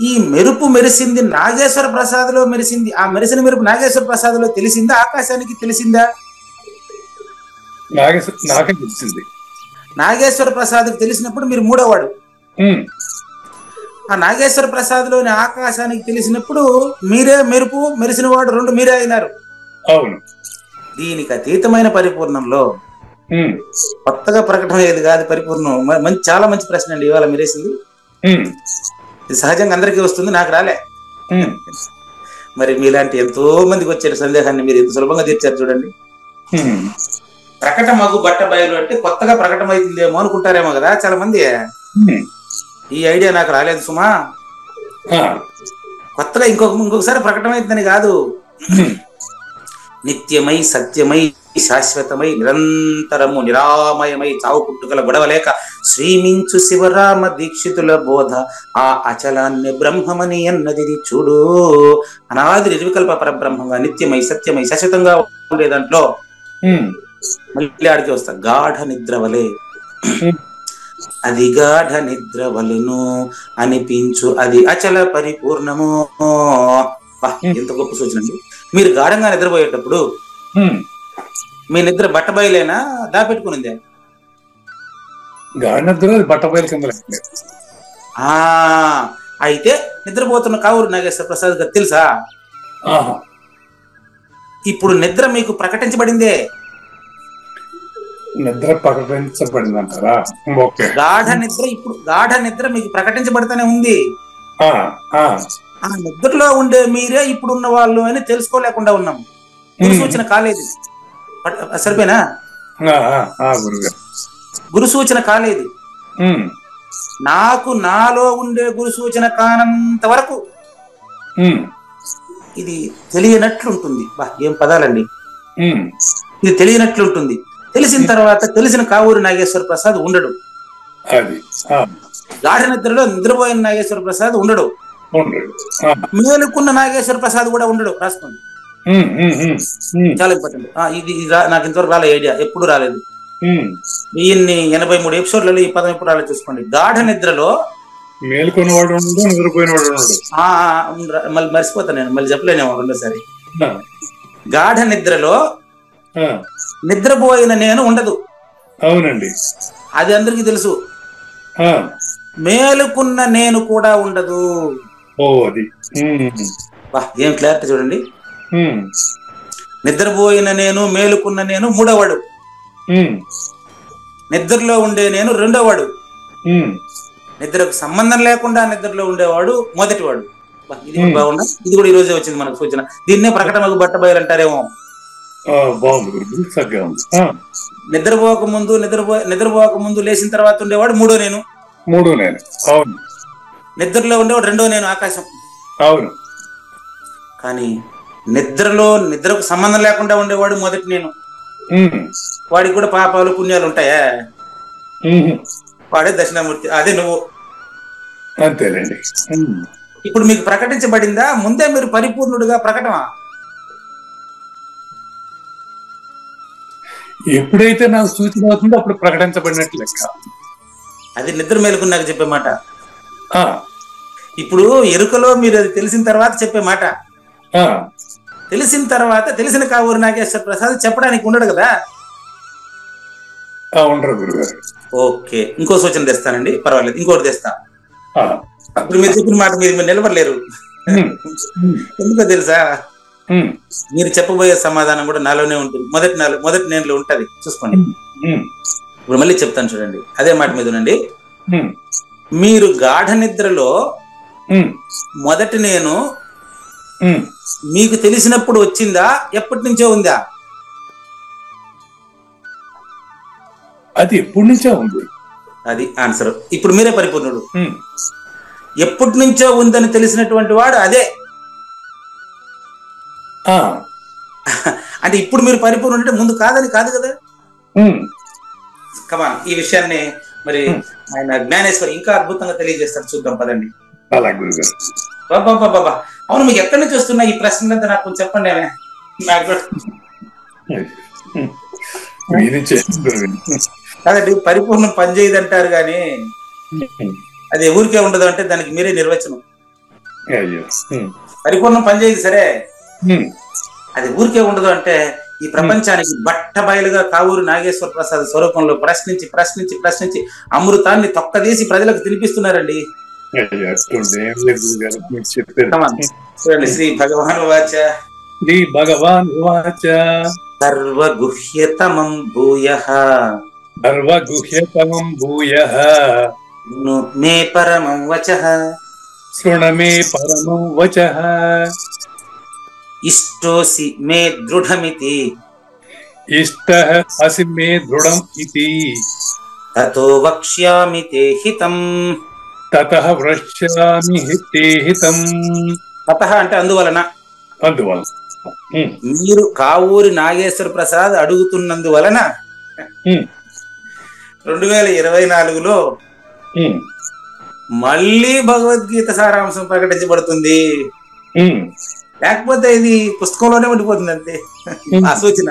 ఈ మెరుపు మెరిసింది నాగేశ్వర ప్రసాద్ లో మెరిసింది. ఆ మెరిసిన మెరుపు నాగేశ్వర ప్రసాద్ లో తెలిసిందా, ఆకాశానికి తెలిసిందా? నాకే తెలిసింది. నాగేశ్వర ప్రసాద్ తెలిసినప్పుడు మీరు మూడోవాడు. ఆ నాగేశ్వర ప్రసాద్ లోని ఆకాశానికి తెలిసినప్పుడు మీరే మెరుపు, మెరిసిన వాడు రెండు మీరే అయినారు. అవును. దీనికి అతీతమైన పరిపూర్ణంలో కొత్తగా ప్రకటన ఏది కాదు పరిపూర్ణం. మంచి, చాలా మంచి ప్రశ్న అండి ఇవాళ మీరేసింది. ఇది సహజంగా అందరికీ వస్తుంది, నాకు రాలే. మరి మీలాంటి ఎంతో మందికి వచ్చే సందేహాన్ని మీరు ఎంత సులభంగా తీర్చారు చూడండి. ప్రకట మగు బట్ట బయలు అంటే కొత్తగా ప్రకటన అవుతుందేమో అనుకుంటారేమో కదా చాలా మంది. ఈ ఐడియా నాకు రాలేదు సుమా. కొత్తగా ఇంకొకసారి ప్రకటన అవుతుందని కాదు, నిత్యమై సత్యమై శాశ్వతమై నిరంతరము నిరామయమై చావు పుట్టుకల గొడవలేక శ్రీమించు శివరామ దీక్షితుల బోధ ఆ అచలాన్ని బ్రహ్మమని అన్నది చూడు. అనాది నిర్వికల్ప పరబ్రహ్మంగా నిత్యమై సత్యమై శాశ్వతంగా ఉండే దాంట్లో మళ్ళీ ఆడికి వస్తా గాఢ నిద్ర వలె, అది గాఢ నిద్ర వలెను అనిపించు అది అచల పరిపూర్ణము. ఎంత గొప్ప సూచన అండి. మీరు గాఢంగా నిద్రపోయేటప్పుడు మీ నిద్ర బట్టబయలేనా దాపెట్టుకునిందే? అయితే నిద్రపోతున్న కావూరు నాగేశ్వర ప్రసాద్ గారు తెలుసా? ఇప్పుడు నిద్ర మీకు ప్రకటించబడిందే. నిద్ర ప్రకటించబడిందంటారా? గాఢ నిద్ర మీకు ప్రకటించబడితేనే ఉంది. ఆ నిద్రలో ఉండే మీరే ఇప్పుడున్న వాళ్ళు అని తెలుసుకోలేకుండా ఉన్నాం. గురు సూచన కాలేదు. సరిపోయినా? గురు సూచన కాలేదు. నాకు నాలో ఉండే గురు సూచన కానంత వరకు ఇది తెలియనట్లుంటుంది. ఏం పదాలండి! ఇది తెలియనట్లుంటుంది. తెలిసిన తర్వాత తెలిసిన కావూరు నాగేశ్వర ప్రసాద్ ఉండడు. గాఢ నిద్రలో నిద్రపోయిన నాగేశ్వర ప్రసాద్ ఉండడు. మేలుకున్న నాగేశ్వర ప్రసాద్ కూడా ఉండడు. రాసుకోండి, చాలా ఇంపార్టెంట్. ఇది నాకు ఇంతవరకు రాలే ఐడియా, ఎప్పుడు రాలేదు. ఈయన్ని 83 ఎపిసోడ్లలో ఈ పదం ఎప్పుడు రాలేదు చూసుకోండి. గాఢ నిద్రలో మేలుకున్నవాడు నిద్రపోయినవాడు మళ్ళీ మర్చిపోతాను నేను, మళ్ళీ చెప్పలేనేమో రెండోసారి. గాఢ నిద్రలో నిద్రపోయిన నేను ఉండదు. అవునండి, అది అందరికీ తెలుసు. మేలుకున్న నేను కూడా ఉండదు. ఏం క్లారిటీ చూడండి. నిద్రపోయిన నేను, మేలుకున్న నేను మూడోవాడు. నిద్రలో ఉండే నేను రెండోవాడు. నిద్రకు సంబంధం లేకుండా నిద్రలో ఉండేవాడు మొదటివాడు. ఇది కూడా బాగుందా? ఇది కూడా ఈ రోజే వచ్చింది మనకు సూచన. దీన్నే ప్రకటనకు బట్టబయలు అంటారేమో. నిద్రపోక ముందు లేచిన తర్వాత ఉండేవాడు మూడో నేను. నిద్రలో ఉండేవాడు రెండో నేను, ఆకాశం. అవును. కానీ నిద్రకు సంబంధం లేకుండా ఉండేవాడు మొదటి నేను. వాడికి కూడా పాపాలు పుణ్యాలు ఉంటాయా? వాడే దక్షిణామూర్తి, అదే నువ్వు. అంతేనండి. ఇప్పుడు మీకు ప్రకటించబడిందా? ముందే మీరు పరిపూర్ణుడుగా ప్రకటన. ఎప్పుడైతే నాకు సూచన అవుతుందో అప్పుడు ప్రకటించబడినట్లు లెక్క. అది నిద్ర మేలుకున్నాక చెప్పే మాట. ఇప్పుడు ఎరుకలో మీరు అది తెలిసిన తర్వాత చెప్పే మాట. తెలిసిన తర్వాత తెలిసిన కావూరు నాగేశ్వర ప్రసాద్ చెప్పడానికి ఉండడు కదా. ఉండరు గురుగారు. ఓకే, ఇంకో సూచన తెస్తానండి, పర్వాలేదు, ఇంకోటి తెస్తా. ఇప్పుడు మీరు చెప్పిన మాట మీరు నిలబడలేరు. ఎందుకో తెలుసా? మీరు చెప్పబోయే సమాధానం కూడా నాలోనే ఉంటుంది. మొదటి నేనులో ఉంటది, చూసుకోండి. ఇప్పుడు మళ్ళీ చెప్తాను చూడండి, అదే మాట మీద ఉండండి. మీరు గాఢ నిద్రలో మొదటి నేను మీకు తెలిసినప్పుడు వచ్చిందా, ఎప్పటి నుంచో ఉందా? అది ఎప్పటి నుంచో ఉంది. అది ఆన్సర్. ఇప్పుడు మీరే పరిపూర్ణుడు. ఎప్పటి నుంచో ఉందని తెలిసినటువంటి వాడు అదే. అంటే ఇప్పుడు మీరు పరిపూర్ణ అంటే ముందు కాదని కాదు కదా. కమాన్, ఈ విషయాన్ని మరి ఆయన జ్ఞానేశ్వరి ఇంకా అద్భుతంగా తెలియజేస్తారు, చూద్దాం పదండి. బాబా, అవును, మీకు ఎక్కడి నుంచి వస్తున్నా ఈ ప్రశ్నలంతా నాకు కొంచెం చెప్పండి. కాదండి, పరిపూర్ణం పనిచేయదు అంటారు కానీ అది ఊరికే ఉండదు అంటే దానికి మీరే నిర్వచనం. పరిపూర్ణం పనిచేయదు సరే, అది ఊరికే ఉండదు అంటే ఈ ప్రపంచానికి బట్టబయలుగా కావూరు నాగేశ్వర ప్రసాద్ స్వరూపంలో ప్రశ్నించి ప్రశ్నించి ప్రశ్నించి అమృతాన్ని తొక్కదీసి ప్రజలకు తినిపిస్తున్నారండి. చూడండి, శ్రీ భగవాన్ వాచ సర్వగుహ్యతమం భూయః మే పరమం వచః శృణమే పరమం వచః ఇష్టోసి మే దృఢమితి ఇష్టః అసి మే దృఢం ఇతి తతో వక్ష్యామి తే హితం తతః వక్ష్యామి తే హితం. తతః అంటే అందువలన, మీరు కావూరి నాగేశ్వర ప్రసాద్ అడుగుతున్నందువలన 2024లో మళ్ళీ భగవద్గీత సారాంశం ప్రకటించబడుతుంది. లేకపోతే ఇది పుస్తకంలోనే ఉండిపోతుంది అంతే. ఆ సూచన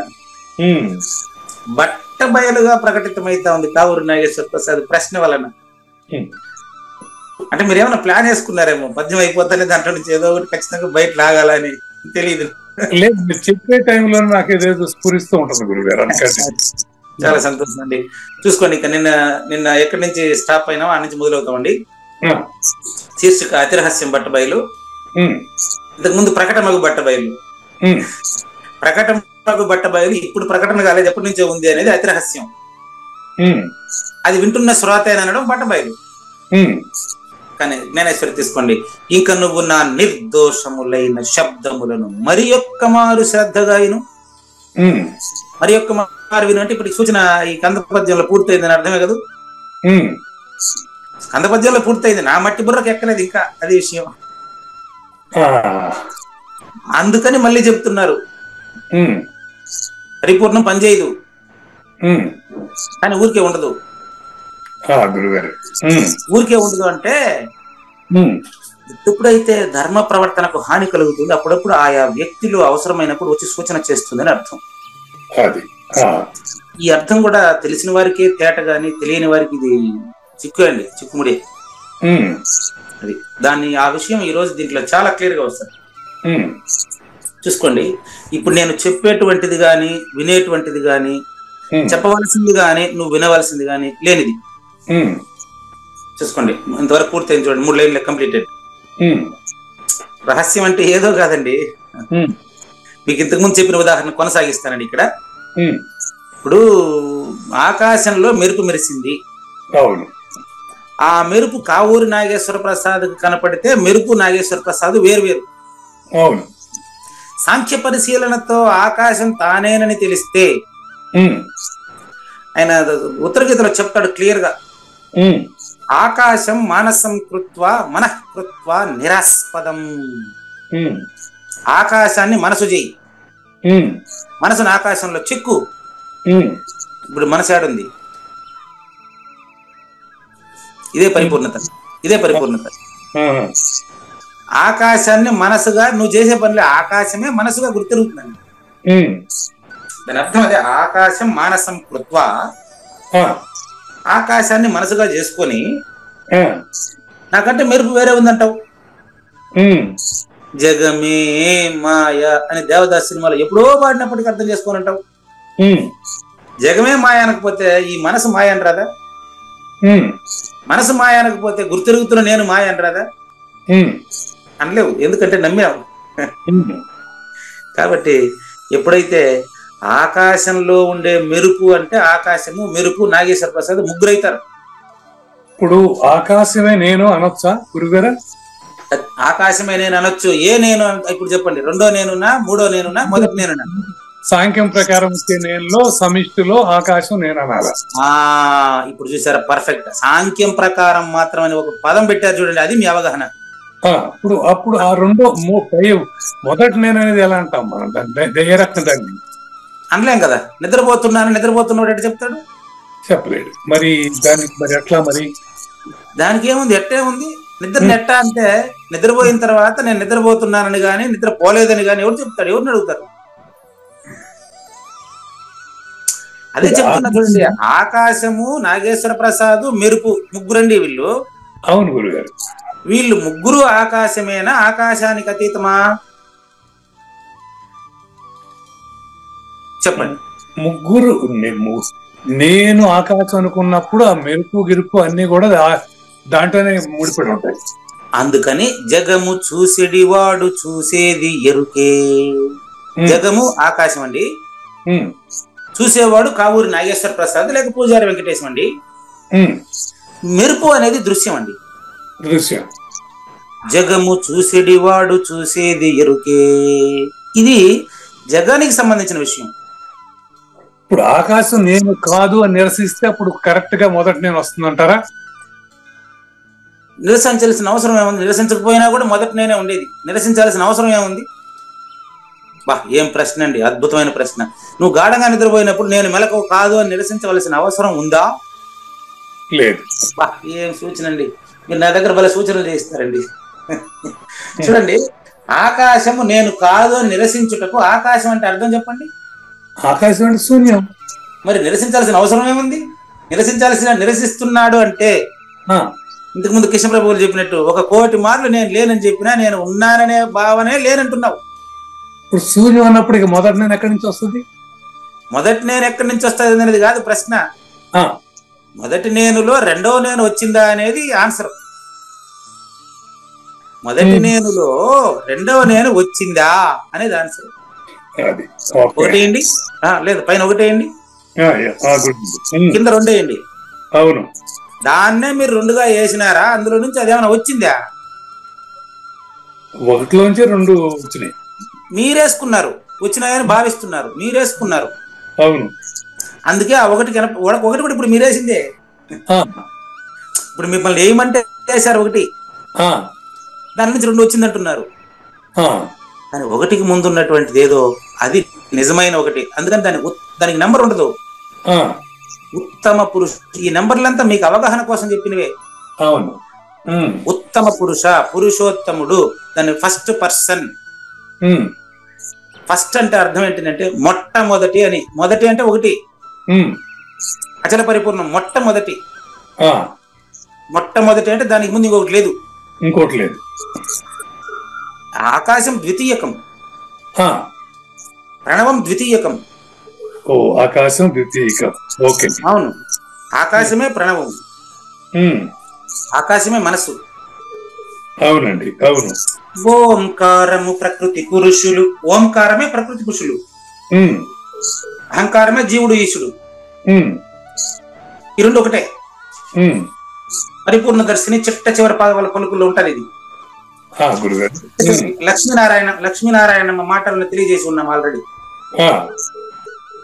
బట్ట బయలుగా ప్రకటితమైతా ఉంది కావూరి నాగేశ్వర ప్రసాద్ ప్రశ్న వలన. అంటే మీరు ఏమైనా ప్లాన్ వేసుకున్నారేమో, పద్యం అయిపోతానే దాంట్లో నుంచి ఏదో ఒకటి ఖచ్చితంగా బయట లాగాలని. తెలియదు, లేదు మీరు చెప్పే టైంలో నాకు ఏదో స్ఫురిస్తూ ఉంటుంది గురుగారు. చాలా సంతోషం అండి. చూసుకోండి, ఇక నిన్న ఎక్కడి నుంచి స్టాప్ అయినా ఆ నుంచి మొదలవుతామండి. శీర్షిక అతిరహస్యం బట్టబయలు. ఇంతకు ముందు ప్రకటమగు బట్టబయలు. ప్రకటమగు బట్టబయలు ఇప్పుడు ప్రకటన కాలేదు, ఎప్పటి నుంచో ఉంది అనేది అతిరహస్యం. అది వింటున్న శ్రోత అనడం బట్టబయలు. కానీ జ్ఞానేశ్వరి తీసుకోండి. ఇంక నువ్వు నా నిర్దోషములైన శబ్దములను మరి ఒక్క మారు శ్రద్ధగాయను. మరి ఒక్క మారు విను అంటే ఇప్పుడు సూచన ఈ కందపద్యంలో పూర్తయిందని అర్థమే కదా. కందపద్యంలో పూర్తయింది, నా మట్టి బుర్రకు ఎక్కలేదు ఇంకా, అది విషయం. అందుకని మళ్ళీ చెప్తున్నారు, పరిపూర్ణం పనిచేయదు కానీ ఊరికే ఉండదు. ఊరికే ఉండదు అంటే ఎప్పుడైతే ధర్మ ప్రవర్తనకు హాని కలుగుతుంది అప్పుడప్పుడు ఆయా వ్యక్తులు అవసరమైనప్పుడు వచ్చి సూచన చేస్తుందని అర్థం. ఈ అర్థం కూడా తెలిసిన వారికి తేట గాని తెలియని వారికి ఇది చిక్కండి, చిక్కుముడే. అది దాన్ని ఆ విషయం ఈ రోజు దీంట్లో చాలా క్లియర్ గా వస్తుంది. చూసుకోండి, ఇప్పుడు నేను చెప్పేటువంటిది గాని వినేటువంటిది గాని చెప్పవలసింది గాని నువ్వు వినవలసింది గాని లేనిది. చూసుకోండి, ఇంతవరకు పూర్తయింది చూడండి, 3 లైన్లు కంప్లీటెడ్. రహస్యం అంటే ఏదో కాదండి. మీకు ఇంతకుముందు చెప్పిన ఉదాహరణ కొనసాగిస్తానండి ఇక్కడ. ఇప్పుడు ఆకాశంలో మెరుపు మెరిసింది. ఆ మెరుపు కావూరి నాగేశ్వర ప్రసాద్ కనపడితే మెరుపు నాగేశ్వర ప్రసాద్ వేరు. సాంఖ్య పరిశీలనతో ఆకాశం తానేనని తెలిస్తే ఆయన ఉత్తర గీతలో చెప్తాడు క్లియర్ గా, ఆకాశం మానసం కృత్వ మనఃకృత్వ నిరాస్పదం. ఆకాశాన్ని మనసు చేయి, మనసును ఆకాశంలో చిక్కు. ఇప్పుడు మనసు ఏడుంది? ఇదే పరిపూర్ణత, ఇదే పరిపూర్ణత. ఆకాశాన్ని మనసుగా నువ్వు చేసే పనిలో ఆకాశమే మనసుగా గుర్తిరుగుతుందండి. దాని అర్థం అదే, ఆకాశం మానసం కృత్వ, ఆకాశాన్ని మనసుగా చేసుకొని నాకంటే మెరుపు వేరే ఉందంటావు. జగమే మాయ అని దేవదాస్ సినిమాలో ఎప్పుడో పాడినప్పటికీ అర్థం చేసుకొని అంటావు. జగమే మాయ అనకపోతే ఈ మనసు మాయ అని రాదా? మనసు మాయ అనకపోతే గుర్తిరుగుతున్న నేను మాయ అని రాదా? అనలేవు, ఎందుకంటే నమ్మావు. కాబట్టి ఎప్పుడైతే ఆకాశంలో ఉండే మెరుపు అంటే ఆకాశము మెరుపు నాగేశ్వర ప్రసాద్ ముగ్గురైతారు. ఇప్పుడు ఆకాశమే నేను అనొచ్చా గురుగారు? ఆకాశమే నేను అనొచ్చు. ఏ నేను ఇప్పుడు చెప్పండి, రెండో నేనున్నా, మూడో నేనున్నా, మొదటి నేనున్నా? సాంఖ్యం ప్రకారం నేనులో సమిష్టిలో ఆకాశం నేను అనాలా? ఇప్పుడు చూసారా, పర్ఫెక్ట్. సాంఖ్యం ప్రకారం మాత్రం అని ఒక పదం పెట్టారు చూడండి, అది మీ అవగాహన. అప్పుడు ఆ రెండో మొదటి నేను అనేది ఎలా అంటాం మనం? దాన్ని అనలేం కదా. నిద్రపోతున్నాడు ఎట్లా చెప్తాడు? చెప్పలేడు. మరి దానికి మరి ఎట్లా? మరి దానికి ఏముంది, ఎట్టే ఉంది నిద్ర నెట్ట అంటే నిద్రపోయిన తర్వాత నేను నిద్రపోతున్నానని గాని నిద్రపోలేదని గాని ఎవరు చెప్తాడు? ఎవరిని అడుగుతారు? అదే చెప్తున్నా చూడండి, ఆకాశము నాగేశ్వర ప్రసాద్ మెరుపు ముగ్గురండి వీళ్ళు. అవును గురుగారు. వీళ్ళు ముగ్గురు ఆకాశమేనా, ఆకాశానికి అతీతమా? చెప్పండి. ముగ్గురు. నేను ఆకాశం అనుకున్నప్పుడు ఆ మెరుపు గిరుపు అన్ని కూడా దాంట్లోనే ముడిపడి ఉంటాయి. అందుకని జగము చూసేడివాడు చూసేది ఎరుకే. జగము ఆకాశం అండి, చూసేవాడు కావూరి నాగేశ్వర ప్రసాద్ లేక పూజారి వెంకటేశం అండి. మెరుపు అనేది దృశ్యం అండి, దృశ్యం. జగము చూసేడివాడు చూసేది ఎరుకే, ఇది జగానికి సంబంధించిన విషయం. ఇప్పుడు ఆకాశం నేను కాదు అని నిరసిస్తే అప్పుడు కరెక్ట్ గా మొదటి నేను వస్తుందంటారా? నిరసించాల్సిన అవసరం ఏముంది? నిరసించకపోయినా కూడా మొదటి నేనే ఉండేది. నిరసించాల్సిన అవసరం ఏముంది? బా ఏం ప్రశ్న అండి, అద్భుతమైన ప్రశ్న. నువ్వు గాఢంగా నిద్రపోయినప్పుడు నేను మెలకువ కాదు అని నిరసించవలసిన అవసరం ఉందా? లేదు. బా ఏం సూచన అండి, మీరు నా దగ్గర భలే సూచనలు చేస్తారండి. చూడండి, ఆకాశము నేను కాదు అని నిరసించుటకు ఆకాశం అంటే అర్థం చెప్పండి. ఆకాశం అంటే శూన్యం. మరి నిరసించాల్సిన అవసరం ఏముంది? నిరసిస్తున్నాడు అంటే ఇంతకు ముందు కృష్ణప్రభువులు చెప్పినట్టు 1,000,000 మార్లు నేను లేనని చెప్పినా నేను ఉన్నాననే భావనే లేనంటున్నావు. ఇప్పుడు శూన్యం అన్నప్పుడు ఇక మొదటి నేను ఎక్కడి నుంచి వస్తుంది? మొదటి నేను ఎక్కడి నుంచి వస్తుంది అనేది కాదు ప్రశ్న. మొదటి నేనులో రెండవ నేను వచ్చిందా అనేది ఆన్సర్. మొదటి నేనులో రెండవ నేను వచ్చిందా అనేది ఆన్సర్. ఒకటేయండి, లేదు పైన ఒకటేయండి, కింద రెండేయండి. అవును, దాన్నే మీరు రెండుగా వేసినారా? అందులో నుంచి అదేమైనా వచ్చిందా? ఒకటిలోంచి రెండు వచ్చినాయి. మీరేసుకున్నారు, వచ్చినాయని భావిస్తున్నారు, మీరేసుకున్నారు. అవును, అందుకే ఆ ఒకటి కూడా ఇప్పుడు మీరేసిందే. ఇప్పుడు మిమ్మల్ని వేయమంటే వేశారు ఒకటి, దాని నుంచి రెండు వచ్చిందంటున్నారు. కానీ ఒకటికి ముందు ఉన్నటువంటిది ఏదో అది నిజమైన ఒకటి, అందుకని దానికి నెంబర్ ఉండదు. ఉత్తమ పురుష, ఈ నెంబర్లంతా మీకు అవగాహన కోసం చెప్పినవే. అవును, ఉత్తమ పురుష, పురుషోత్తముడు, దాని ఫస్ట్ పర్సన్. ఫస్ట్ అంటే అర్థం ఏంటంటే మొట్టమొదటి అని. మొదటి అంటే ఒకటి, అచల పరిపూర్ణం, మొట్టమొదటి. మొట్టమొదటి అంటే దానికి ముందు ఇంకొకటి లేదు, ఇంకోటి లేదు. ఆకాశం ద్వితీయకం, ప్రణవం ద్వితీయకం. ఓ, ఆకాశం ద్వితీయకం. ఓకే, అవును, ఆకాశమే ప్రణవం, ఆకాశమే మనసు. అవునండి, అవును. ఓంకారము ప్రకృతి పురుషులు, ఓంకారమే ప్రకృతి పురుషులు, అహంకారమే జీవుడు ఈశుడు. ఈ రెండు ఒకటే. పరిపూర్ణ దర్శిని చిట్ట చివరి పాదముల పలుకుల్లో ఉంటది ఇది. లక్ష్మీనారాయణ మాటలను తెలియజేసి ఉన్నాం ఆల్రెడీ.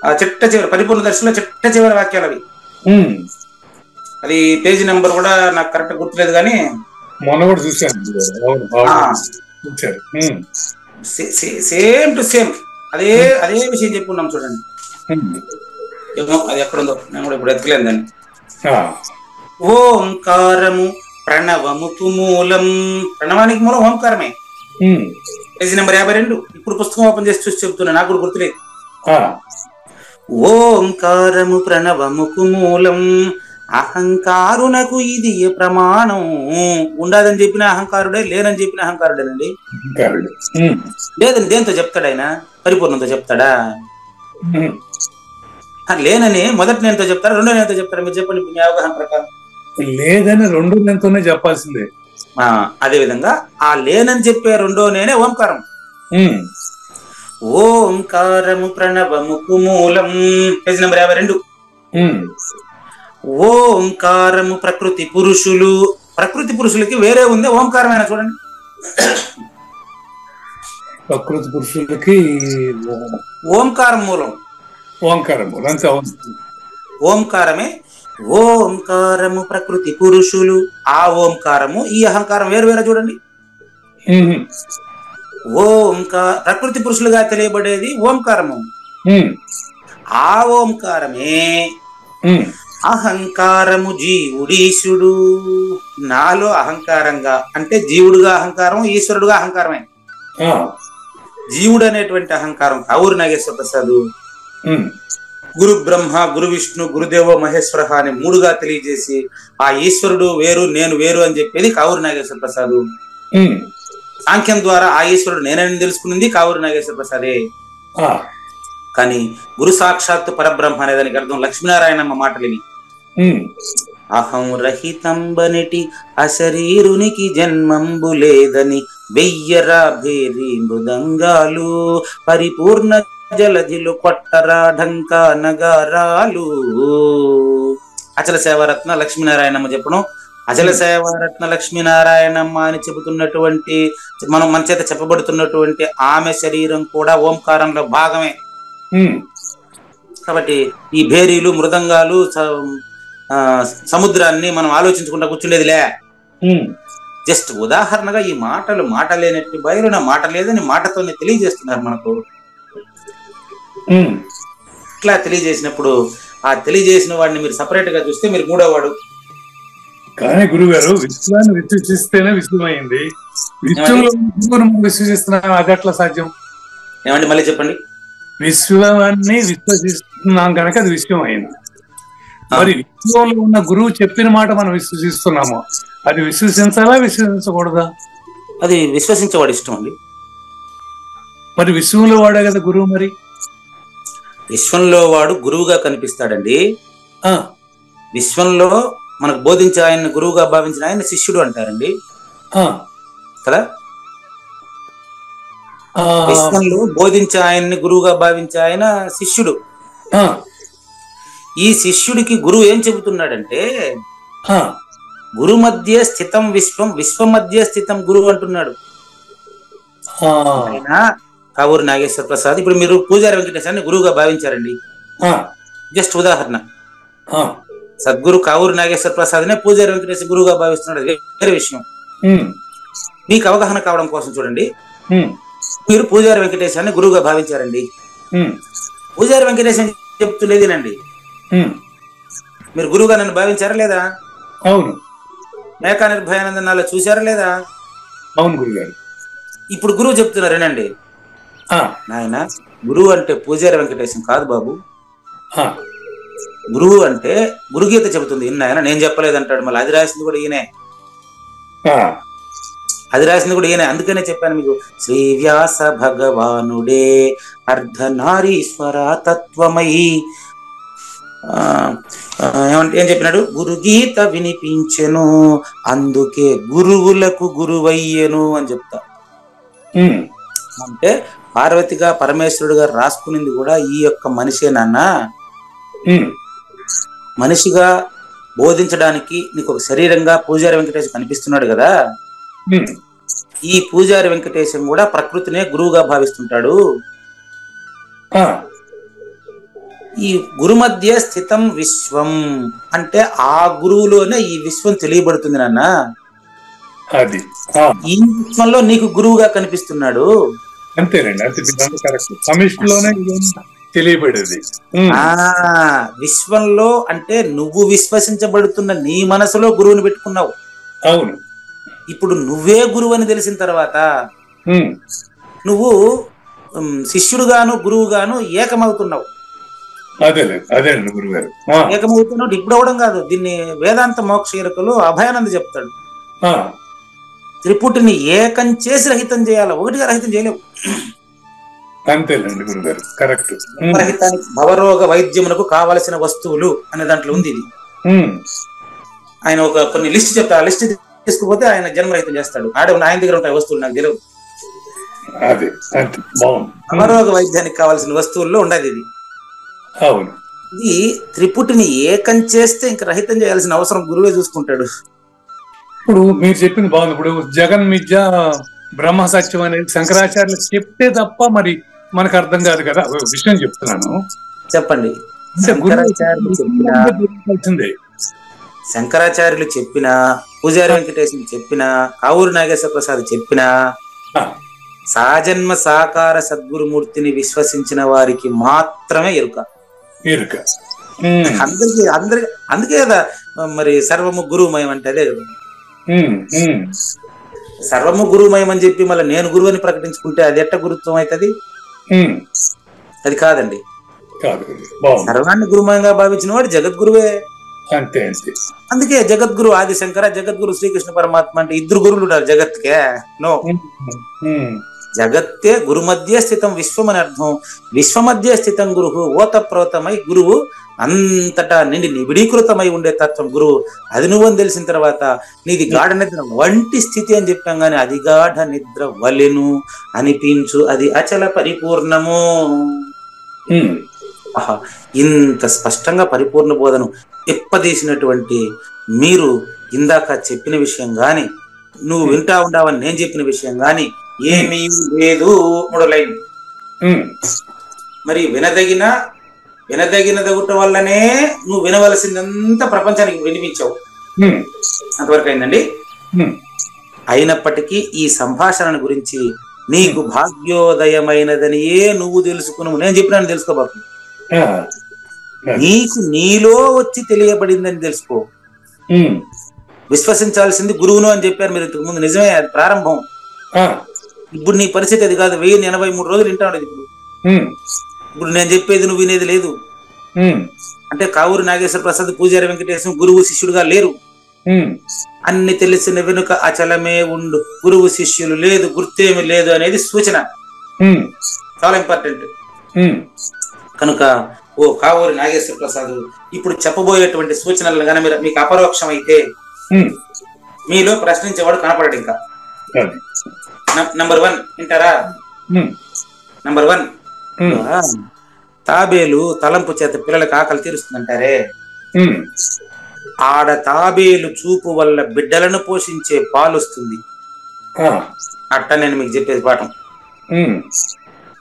ఆ చిట్ట చివరి పరిపూర్ణ దర్శనంలో చిట్ట చివరి వాక్యాలు అవి. అది పేజీ నెంబర్ కూడా నాకు కరెక్ట్ గుర్తులేదు కానీ మొన్న కూడా చూశాను. సేమ్ టు సేమ్ అదే విషయం చెప్పుకున్నాం చూడండి. అది ఎక్కడుందో నేను కూడా ఇప్పుడు ఎత్తుకోలేను దాన్ని. ఓంకారము ప్రణవముకు మూలం, ప్రణవానికి మూలం ఓంకారమే. Page number 52. ఇప్పుడు పుస్తకం ఓపెన్ చేసి చూసి చెప్తున్నా, నాకు కూడా గుర్తులేదు. ఓంకారము ప్రణవముకు మూలం, అహంకారునకు ఇది ప్రమాణం. ఉండదని చెప్పిన అహంకారుడే, లేనని చెప్పిన అహంకారుడేనండి. లేదని దేంతో చెప్తాడు ఆయన? పరిపూర్ణంతో చెప్తాడా? లేనని మొదటి నేనుతో చెప్తారా, రెండో నేనుతో చెప్తారా? మీరు చెప్పండి మీ అవగాహన ప్రకారం. లేదని రెండో నేనుతోనే చెప్పాల్సిందే. అదే విధంగా ఆ లేనని చెప్పే రెండో నేనే ఓంకారం. ఓంకారము ప్రణవముకు మూలం, పేజీ నెంబర్ 52. ఓంకారము ప్రకృతి పురుషులు, ప్రకృతి పురుషులకి వేరే ఉంది ఓంకారమైన. చూడండి, ప్రకృతి పురుషులకి ఓంకారం మూలం, ఓంకారం ఓంకారమే. ఓంకారము ప్రకృతి పురుషులు, ఆ ఓంకారము ఈ అహంకారం వేరు వేరే. చూడండి, ప్రకృతి పురుషులుగా తెలియబడేది ఓంకారము. ఆ ఓంకారమే అహంకారము జీవుడీశుడు. నాలో అహంకారంగా అంటే జీవుడుగా అహంకారం, ఈశ్వరుడుగా అహంకారమే. జీవుడు అనేటువంటి అహంకారం కావూరి నాగేశ్వర ప్రసాద్ గురు బ్రహ్మ, గురు విష్ణు, గురుదేవో మహేశ్వర అని మూడుగా తెలియజేసి ఆ ఈశ్వరుడు వేరు, నేను వేరు అని చెప్పేది కావూరి నాగేశ్వర ప్రసాద్. సాంఖ్యం ద్వారా ఆ ఈశ్వరుడు నేనని తెలుసుకున్నది కావూరి నాగేశ్వర ప్రసాదే. కానీ గురు సాక్షాత్తు పరబ్రహ్మ అనేదానికి అర్థం లక్ష్మీనారాయణమ్మ మాటలిని. అహం రహితంబనిటి అశరీరునికి జన్మంబు లేదని వెయ్యరా భేరి మృదంగాలు, పరిపూర్ణ జలధిలు కొట్టరా ఢంకా నగారాలు. అచల సేవారత్న లక్ష్మీనారాయణమ్మ చెప్పడం. అచల సేవారత్న లక్ష్మీనారాయణమ్మ అని చెబుతున్నటువంటి మన చేత చెప్పబడుతున్నటువంటి ఆమె శరీరం కూడా ఓంకారంలో భాగమే. కాబట్టి ఈ భేరీలు, మృదంగాలు, సముద్రాన్ని మనం ఆలోచించుకుంటా కూర్చుండేదిలే. జస్ట్ ఉదాహరణగా ఈ మాటలు మాట లేనట్టు బయలున మాట లేదని మాటతోనే తెలియజేస్తున్నారు మనకు. ఇట్లా తెలియజేసినప్పుడు ఆ తెలియజేసిన వాడిని మీరు సపరేట్ గా చూస్తే మీరు మూడో వాడు. కానీ గురువు గారు విశ్వాన్ని విశ్వసిస్తేనే విశ్వమైంది, విశ్వంలో విశ్వసిస్తున్నాం, అది ఎట్లా సాధ్యం? ఏమండి మళ్ళీ చెప్పండి. విశ్వాన్ని విశ్వసిస్తున్నాం కనుక అది విశ్వం అయింది. మరి విశ్వంలో ఉన్న గురువు చెప్పిన మాట మనం విశ్వసిస్తున్నాము, అది విశ్వసించాలా విశ్వసించకూడదా? అది విశ్వసించేవాడు ఇష్టం అండి. మరి విశ్వంలో వాడే కదా గురువు. మరి విశ్వంలో వాడు గురువుగా కనిపిస్తాడండి. విశ్వంలో మనకు బోధించే ఆయన గురువుగా భావించిన ఆయన శిష్యుడు అంటారండి కదా. విశ్వంలో బోధించే ఆయన్ని గురువుగా భావించే ఆయన శిష్యుడు. ఈ శిష్యుడికి గురువు ఏం చెబుతున్నాడంటే, గురు మధ్య స్థితం విశ్వం, విశ్వం మధ్య స్థితం గురువు అంటున్నాడు ఆయన కావూరు నాగేశ్వర ప్రసాద్. ఇప్పుడు మీరు పూజారి వెంకటేశాన్ని గురువుగా భావించారండి. జస్ట్ ఉదాహరణ, సద్గురు కావూరు నాగేశ్వర ప్రసాద్నే పూజారి వెంకటేశ్ గురువుగా భావిస్తున్నాడు, వేరే విషయం. మీకు అవగాహన కావడం కోసం చూడండి, మీరు పూజారి వెంకటేశాన్ని గురువుగా భావించారండి. పూజారి వెంకటేశ్ అని చెప్తులేదేనండి, మీరు గురువుగా నన్ను భావించారా లేదా? అవును. మేకా నిర్భయానందనాలు చూసారా లేదా? అవును గురుగారు. ఇప్పుడు గురువు చెప్తున్నారేనండి, నాయన గురువు అంటే పూజారి వెంకటేశం కాదు బాబు, గురువు అంటే గురుగీత చెబుతుంది ఆయన, నేను చెప్పలేదంటాడు. మళ్ళీ అది రాసింది కూడా ఈయనే, అది రాసింది కూడా ఈయనే. అందుకనే చెప్పాను మీకు, శ్రీ వ్యాస భగవానుడే అర్ధనారీశ్వర తత్వమయి ఏం చెప్పినాడు, గురుగీత వినిపించెను అందుకే గురువులకు గురువయ్యను అని చెప్తా. అంటే పార్వతిగా పరమేశ్వరుడు గారు రాసుకునింది కూడా ఈ యొక్క మనిషేనన్నా. మనిషిగా బోధించడానికి నీకు ఒక శరీరంగా పూజారి వెంకటేశం కనిపిస్తున్నాడు కదా, ఈ పూజారి వెంకటేశం కూడా ప్రకృతినే గురువుగా భావిస్తుంటాడు. ఈ గురు మధ్య స్థితం విశ్వం అంటే ఆ గురువులోనే ఈ విశ్వం తెలియబడుతుంది నాన్న. ఈ విశ్వంలో నీకు గురువుగా కనిపిస్తున్నాడు. అంతేనండి, సమిష్టిలోనే తెలియబడేది. విశ్వంలో అంటే నువ్వు విశ్వసించబడుతున్న నీ మనసులో గురువుని పెట్టుకున్నావు. అవును. ఇప్పుడు నువ్వే గురువు అని తెలిసిన తర్వాత నువ్వు శిష్యుడుగాను గురువుగాను ఏకమవుతున్నావు. అదేనండి గురుగారు, ఏకమవుతున్నాడు. ఇప్పుడు అవడం కాదు, దీన్ని వేదాంత మోక్షీరకులు అభయానంద చెప్తాడు. త్రిపుటిని ఏకం చేసి రహితం చేయాలి, ఒకటిగా రహితం చేయలేవు. అంతేనండి గురుగారు, కరెక్ట్. రహితానికి భవరోగ వైద్యమునకు కావలసిన వస్తువులు అనే దాంట్లో ఉంది ఇది. ఆయన ఒక కొన్ని లిస్ట్ చెప్తారు, ఆ లిస్ట్ తీసుకుపోతే ఆయన జన్మరహితం చేస్తాడు. ఆయన దగ్గర ఉంటాయి వస్తువులు, నాకు తెలియదు. భవరోగ వైద్యానికి కావాల్సిన వస్తువుల్లో ఉండదు ఇది. అవును. ఇది త్రిపుటిని ఏకం చేస్తే ఇంకా రహితం చేయాల్సిన అవసరం గురువే చూసుకుంటాడు. ఇప్పుడు మీరు చెప్పింది బాగుంది. ఇప్పుడు జగన్ మిథ్య బ్రహ్మ సత్యం అనేది శంకరాచార్యులు చెప్తే తప్ప మరి మనకు అర్థం కాదు కదా, విషయం చెప్తున్నాను. చెప్పండి. శంకరాచార్యులు చెప్పినా, పూజారి వెంకటేశ్వర చెప్పినా, కావూరు నాగేశ్వర ప్రసాద్ చెప్పినా, సాజన్మ సాకార సద్గురుమూర్తిని విశ్వసించిన వారికి మాత్రమే ఎరుక. అందుకే కదా మరి సర్వము గురువుమయం అంటే అదే కదా. సర్వము గురువుమయం అని చెప్పి మళ్ళీ నేను గురువు అని ప్రకటించుకుంటే అది ఎట్ట గురుత్వం అవుతుంది? అది కాదండి. సర్వాన్ని గురుమయంగా భావించిన వాడు జగద్గురువే. అందుకే జగద్గురు ఆదిశంకర, జగద్గురు శ్రీకృష్ణ పరమాత్మ అంటే ఇద్దరు గురువులు ఉన్నారు జగత్కే. నో, జగత్తే గురు మధ్య స్థితం విశ్వం అని అర్థం. విశ్వ మధ్య స్థితం గురువు ఓతప్రోతమై గురువు అంతటా నిండి నిబిడీకృతమై ఉండే తత్వం గురువు. అది నువ్వని తెలిసిన తర్వాత నీది గాఢ నిద్ర వంటి స్థితి అని చెప్పాం గాని అది గాఢ నిద్ర వలెను అనిపించు, అది అచల పరిపూర్ణము. ఇంత స్పష్టంగా పరిపూర్ణ బోధను ఎప్పదీసినటువంటి మీరు ఇందాక చెప్పిన విషయం గాని, నువ్వు వింటా ఉండవని నేను చెప్పిన విషయం గాని ఏమీ లేదు. మూడో లైన్, మరి వినదగినదగుట వల్లనే నువ్వు వినవలసిందంతా ప్రపంచానికి వినిపించావు. అంతవరకు అయిందండి. అయినప్పటికీ ఈ సంభాషణ గురించి నీకు భాగ్యోదయమైనదనియే నువ్వు తెలుసుకును. నేను చెప్పినాను తెలుసుకోబాకు. నీకు నీలో వచ్చి తెలియబడిందని తెలుసుకో. విశ్వసించాల్సింది గురువును అని చెప్పారు మీరు ఇంతకు ముందు. నిజమే, అది ప్రారంభం. ఇప్పుడు నీ పరిస్థితి అది కాదు. 1083 రోజులు వింటాడు. ఇప్పుడు నేను చెప్పేది నువ్వు వినేది లేదు. అంటే కావూరి నాగేశ్వర ప్రసాద్, పూజారి వెంకటేశం గురువు శిష్యుడుగా లేరు. అన్ని తెలిసిన వెనుక అచలమే ఉండు, గురువు శిష్యులు లేదు, గుర్తేమి లేదు అనేది సూచన. చాలా ఇంపార్టెంట్. కనుక ఓ కావూరి నాగేశ్వర ప్రసాద్ ఇప్పుడు చెప్పబోయేటువంటి సూచనలు కానీ మీకు అపరోక్షం అయితే మీలో ప్రశ్నించేవాడు కనపడడు. ఇంకా నంబర్ 1 వింటారా? నంబర్ 1, తాబేలు తలంపు చేత పిల్లలకు ఆకలి తీరుస్తుందంటారే, ఆడ తాబేలు చూపు వల్ల బిడ్డలను పోషించే పాలు వస్తుంది. అట్ట నేను మీకు చెప్పేది పాఠం.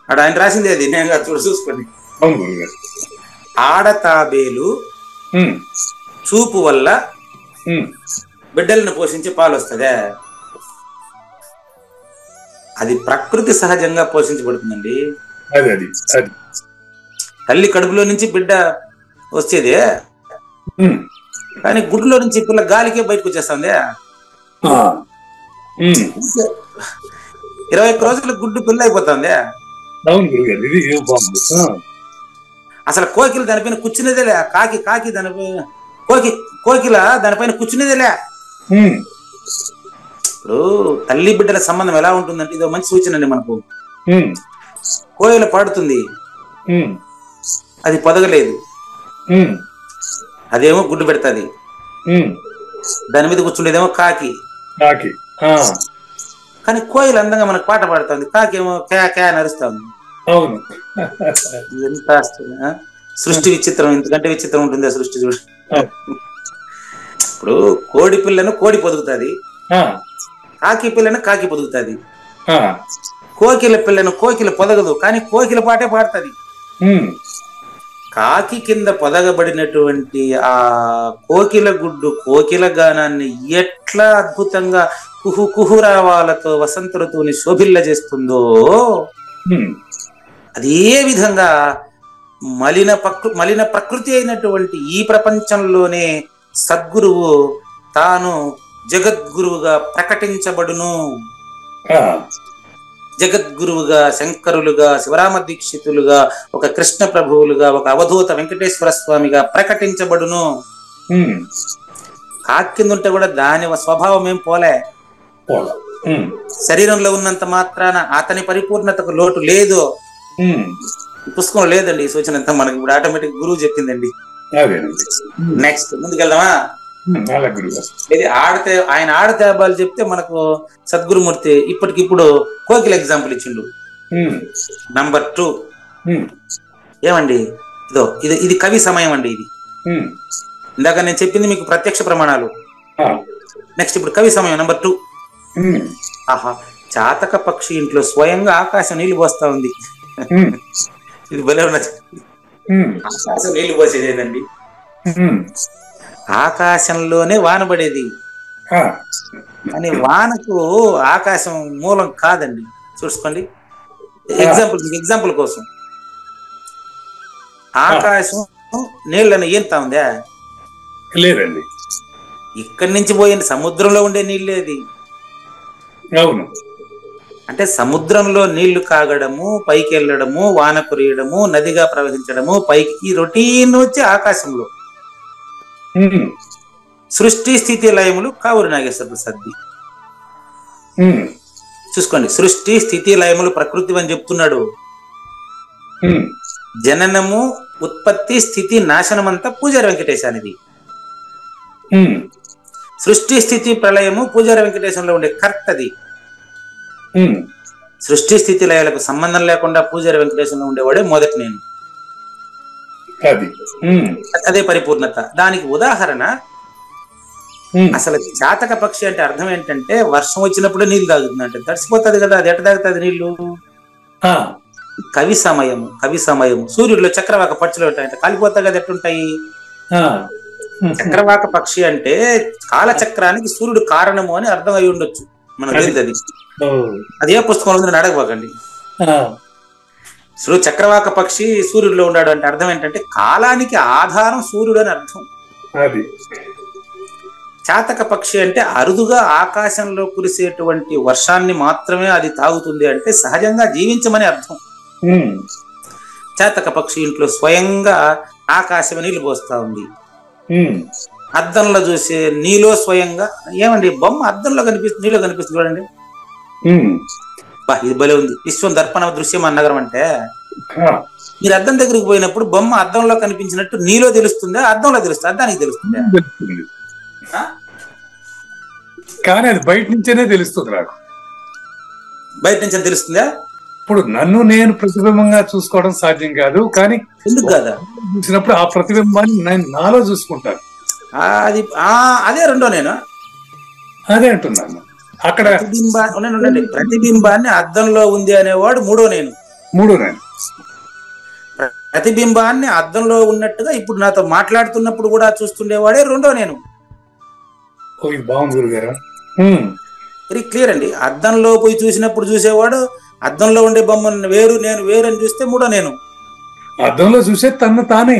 అక్కడ ఆయన రాసింది అది, నేను చూసుకోండి. ఆడ తాబేలు చూపు వల్ల బిడ్డలను పోషించే పాలు వస్తుందా? అది ప్రకృతి సహజంగా పోషించబడుతుందండి. తల్లి కడుపులో నుంచి బిడ్డ వచ్చేదే, కానీ గుడ్లో నుంచి పిల్ల గాలికే బయటకు వచ్చేస్తుంది. 21 రోజుల గుడ్డు పిల్ల అయిపోతుంది. అసలు కోకిల దానిపైన కూర్చునేదేలే. కాకి దానిపైన కోకిల దానిపైన కూర్చునేదేలే. ఇప్పుడు తల్లి బిడ్డల సంబంధం ఎలా ఉంటుందంటే ఇదో మంచి సూచన అండి మనకు. కోయిల పాడుతుంది, అది పొదగలేదు, అదేమో గుడ్డు పెడతాది. దాని మీద కూర్చుండేదేమో కాకి. కానీ కోయిల అందంగా మనకు పాట పాడుతుంది, కాకేమో క్యా క్యా నరుస్తుంది. ఎంత సృష్టి విచిత్రం! ఎందుకంటే విచిత్రం ఉంటుంది ఆ సృష్టి. చూడు, ఇప్పుడు కోడి పిల్లను కోడి పొదుగుతుంది, కాకి పిల్లను కాకి పొదుగుతుంది. కోకిల పిల్లను కోకిల పొదగదు, కానీ కోకిల పాటే పాడుతుంది. కాకి కింద పొదగబడినటువంటి ఆ కోకిల గుడ్డు కోకిల గానాన్ని ఎట్లా అద్భుతంగా కుహురావాలతో వసంత ఋతువుని శోభిల్ల చేస్తుందో, అదే విధంగా మలిన ప్రకృతి అయినటువంటి ఈ ప్రపంచంలోనే సద్గురువు తాను జగద్గురువుగా ప్రకటించబడును. జగద్గురువుగా, శంకరులుగా, శివరామ దీక్షితులుగా, ఒక కృష్ణ ప్రభువులుగా, ఒక అవధూత వెంకటేశ్వర స్వామిగా ప్రకటించబడును. కాకి కింద ఉంటే కూడా దాని స్వభావం ఏం పోలే. శరీరంలో ఉన్నంత మాత్రాన అతని పరిపూర్ణతకు లోటు లేదు. పుస్తకం లేదండి ఈ సూచన అంతా మనకి. ఇప్పుడు ఆటోమేటిక్ గురువు చెప్పిందండి. నెక్స్ట్ ముందుకెళ్దామా? ఇది ఆయన ఆడతేబాలు చెప్తే మనకు సద్గురుమూర్తి ఇప్పటికిప్పుడు కోకిల ఎగ్జాంపుల్ ఇచ్చిండు. నంబర్ 2 ఏమండి, ఇది కవి సమయం అండి. ఇది ఇందాక నేను చెప్పింది మీకు ప్రత్యక్ష ప్రమాణాలు. నెక్స్ట్ ఇప్పుడు కవి సమయం నంబర్ 2. ఆహా, చాతక పక్షి ఇంట్లో స్వయంగా ఆకాశం నీళ్లు పోస్తా ఉంది. ఇది భలే ఉన్నది. ఆకాశం నీళ్లు పోసేది ఏంటండి? ఆకాశంలోనే వాన పడేది, కానీ వానకు ఆకాశం మూలం కాదండి. చూసుకోండి, ఎగ్జాంపుల్ కోసం. ఆకాశం నీళ్ళని ఏంతా ఉందా? లేదండి. ఇక్కడి నుంచి పోయిన సముద్రంలో ఉండే నీళ్ళేది. అవును. అంటే సముద్రంలో నీళ్లు కాగడము, పైకి వెళ్ళడము, వాన కురియడము, నదిగా ప్రవహించడము, పైకి రొటీన్ వచ్చి ఆకాశంలో. సృష్టి స్థితి లయములు కావూరి నాగేశ్వర ప్రసాద్. చూసుకోండి, సృష్టి స్థితి లయములు ప్రకృతి అని చెప్తున్నాడు. జననము, ఉత్పత్తి, స్థితి, నాశనం అంతా పూజారి వెంకటేశానిది. సృష్టి స్థితి ప్రళయము పూజారి వెంకటేశంలో ఉండే కర్తది. సృష్టి స్థితి లయాలకు సంబంధం లేకుండా పూజారి వెంకటేశంలో ఉండేవాడే మొదటి నేను. అదే పరిపూర్ణత. దానికి ఉదాహరణ అసలు చాతక పక్షి అంటే అర్థం ఏంటంటే వర్షం వచ్చినప్పుడు నీళ్లు తాగుతుంది అంటే తడిసిపోతుంది కదా, అది ఎట్ట తాగుతుంది నీళ్లు? కవి సమయము సూర్యుడిలో చక్రవాక పక్షులు ఉంటాయంటే కాలిపోతాయి కదా, ఎట్లుంటాయి? చక్రవాక పక్షి అంటే కాలచక్రానికి సూర్యుడు కారణము అని అర్థం అయి ఉండొచ్చు, మనకు తెలియదు. అది అది ఏ పుస్తకంలో ఉందని అడగబాకండి. ఇప్పుడు చక్రవాక పక్షి సూర్యుడిలో ఉన్నాడు అంటే అర్థం ఏంటంటే కాలానికి ఆధారం సూర్యుడు అని అర్థం. చాతక పక్షి అంటే అరుదుగా ఆకాశంలో కురిసేటువంటి వర్షాన్ని మాత్రమే అది తాగుతుంది అంటే సహజంగా జీవించమని అర్థం. చాతక పక్షి ఇంట్లో స్వయంగా ఆకాశం నీళ్లు పోస్తా ఉంది. అద్దంలో చూసే నీలో స్వయంగా ఏమండి బొమ్మ అద్దంలో కనిపిస్తుంది, నీలో కనిపిస్తుంది చూడండి. ఇది భలే ఉంది. విశ్వం దర్పణ దృశ్యం అన్నగరం అంటే మీరు అద్దం దగ్గరికి పోయినప్పుడు బొమ్మ అద్దంలో కనిపించినట్టు నీలో తెలుస్తుందా, అద్దంలో తెలుస్తుంది, అద్దానికి తెలుస్తుందా? కానీ అది బయట నుంచేనే తెలుస్తుంది నాకు. బయట నుంచే తెలుస్తుందా? ఇప్పుడు నన్ను నేను ప్రతిబింబంగా చూసుకోవడం సాధ్యం కాదు, కానీ ఎందుకు కాదా? చూసినప్పుడు ఆ ప్రతిబింబాన్ని నేను నాలో చూసుకుంటాను. అది అదే రెండో నేను అదే అంటున్నాను. అక్కడ ప్రతిబింబాన్ని అద్దంలో ఉంది అనేవాడు మూడో నేను. ప్రతిబింబాన్ని అద్దంలో ఉన్నట్టుగా ఇప్పుడు నాతో మాట్లాడుతున్నప్పుడు కూడా చూస్తుండేవాడే రెండో నేను. బాగుంది గురుగారు. వెరీ క్లియర్ అండి. అద్దంలో పోయి చూసినప్పుడు చూసేవాడు అద్దంలో ఉండే బొమ్మను వేరు, నేను వేరు అని చూస్తే మూడో నేను. అద్దంలో చూసే తను తానే.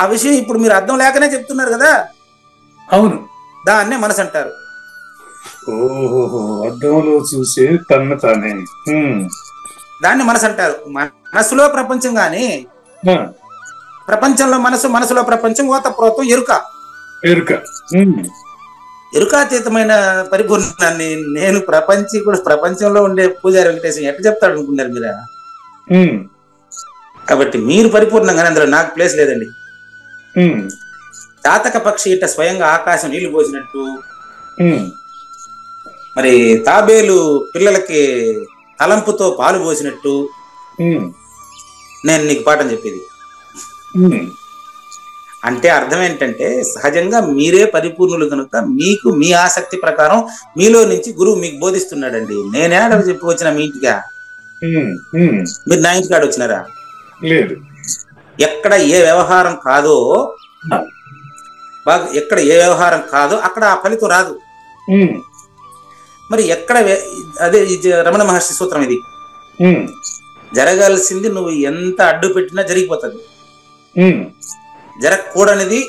ఆ విషయం ఇప్పుడు మీరు అద్దం లేకనే చెప్తున్నారు కదా. అవును, దాన్నే మనసు అంటారు. ఓహో, అద్దంలో చూసే తను తానే, దాన్ని మనసు అంటారు. మనసులో ప్రపంచం గాని ప్రపంచంలో మనసు, మనసులో ప్రపంచం, ఓతప్రోతం ఎరుక. ఎరుకాతీతమైన పరిపూర్ణాన్ని నేను ప్రపంచంలో ఉండే పూజారి వెంకటేశ్వర ఎట్లా చెప్తాడు అనుకున్నారు మీరా? కాబట్టి మీరు పరిపూర్ణంగానే, అందులో నాకు ప్లేస్ లేదండి. చాతక పక్షి ఇట్ట స్వయంగా ఆకాశం నీళ్లు పోసినట్టు, మరి తాబేలు పిల్లలకి తలంపుతో పాలు పోసినట్టు నేను నీకు పాఠం చెప్పేది. అంటే అర్థం ఏంటంటే సహజంగా మీరే పరిపూర్ణులు కనుక మీకు మీ ఆసక్తి ప్రకారం మీలో నుంచి గురువు మీకు బోధిస్తున్నాడండి. నేనే చెప్పి వచ్చిన మీ ఇంటికా? మీరు నా ఇంటికాడ వచ్చినారా? లేదు. ఎక్కడ ఏ వ్యవహారం కాదో ఎక్కడ ఏ వ్యవహారం కాదో అక్కడ ఆ ఫలితం రాదు. మరి ఎక్కడ అదే రమణ మహర్షి సూత్రం ఇది. జరగాల్సింది నువ్వు ఎంత అడ్డు పెట్టినా జరిగిపోతుంది. జరగకూడనిది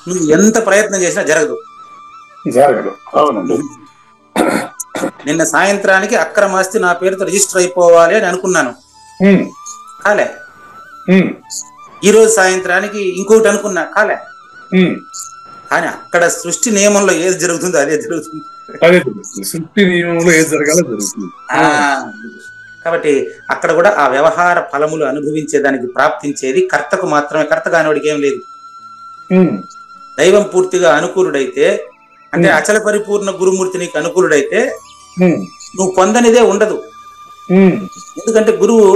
నువ్వు ఎంత ప్రయత్నం చేసినా జరగదు. నిన్న సాయంత్రానికి అక్రమాస్తి నా పేరుతో రిజిస్టర్ అయిపోవాలి అని అనుకున్నాను, కాలే. ఈ రోజు సాయంత్రానికి ఇంకోటి అనుకున్నా, కాలే. కానీ అక్కడ సృష్టి నియమంలో ఏది జరుగుతుందో అదే జరుగుతుంది. సృష్టి నియమంలో ఏది జరగాలో జరుగుతుంది. కాబట్టి అక్కడ కూడా ఆ వ్యవహార ఫలములు అనుభవించేదానికి ప్రాప్తించేది కర్తకు మాత్రమే. కర్త కానివాడికి ఏం లేదు. దైవం పూర్తిగా అనుకూలుడైతే, అంటే అచల పరిపూర్ణ గురుమూర్తి నీకు అనుకూలుడైతే నువ్వు పొందనిదే ఉండదు. ఎందుకంటే గురువు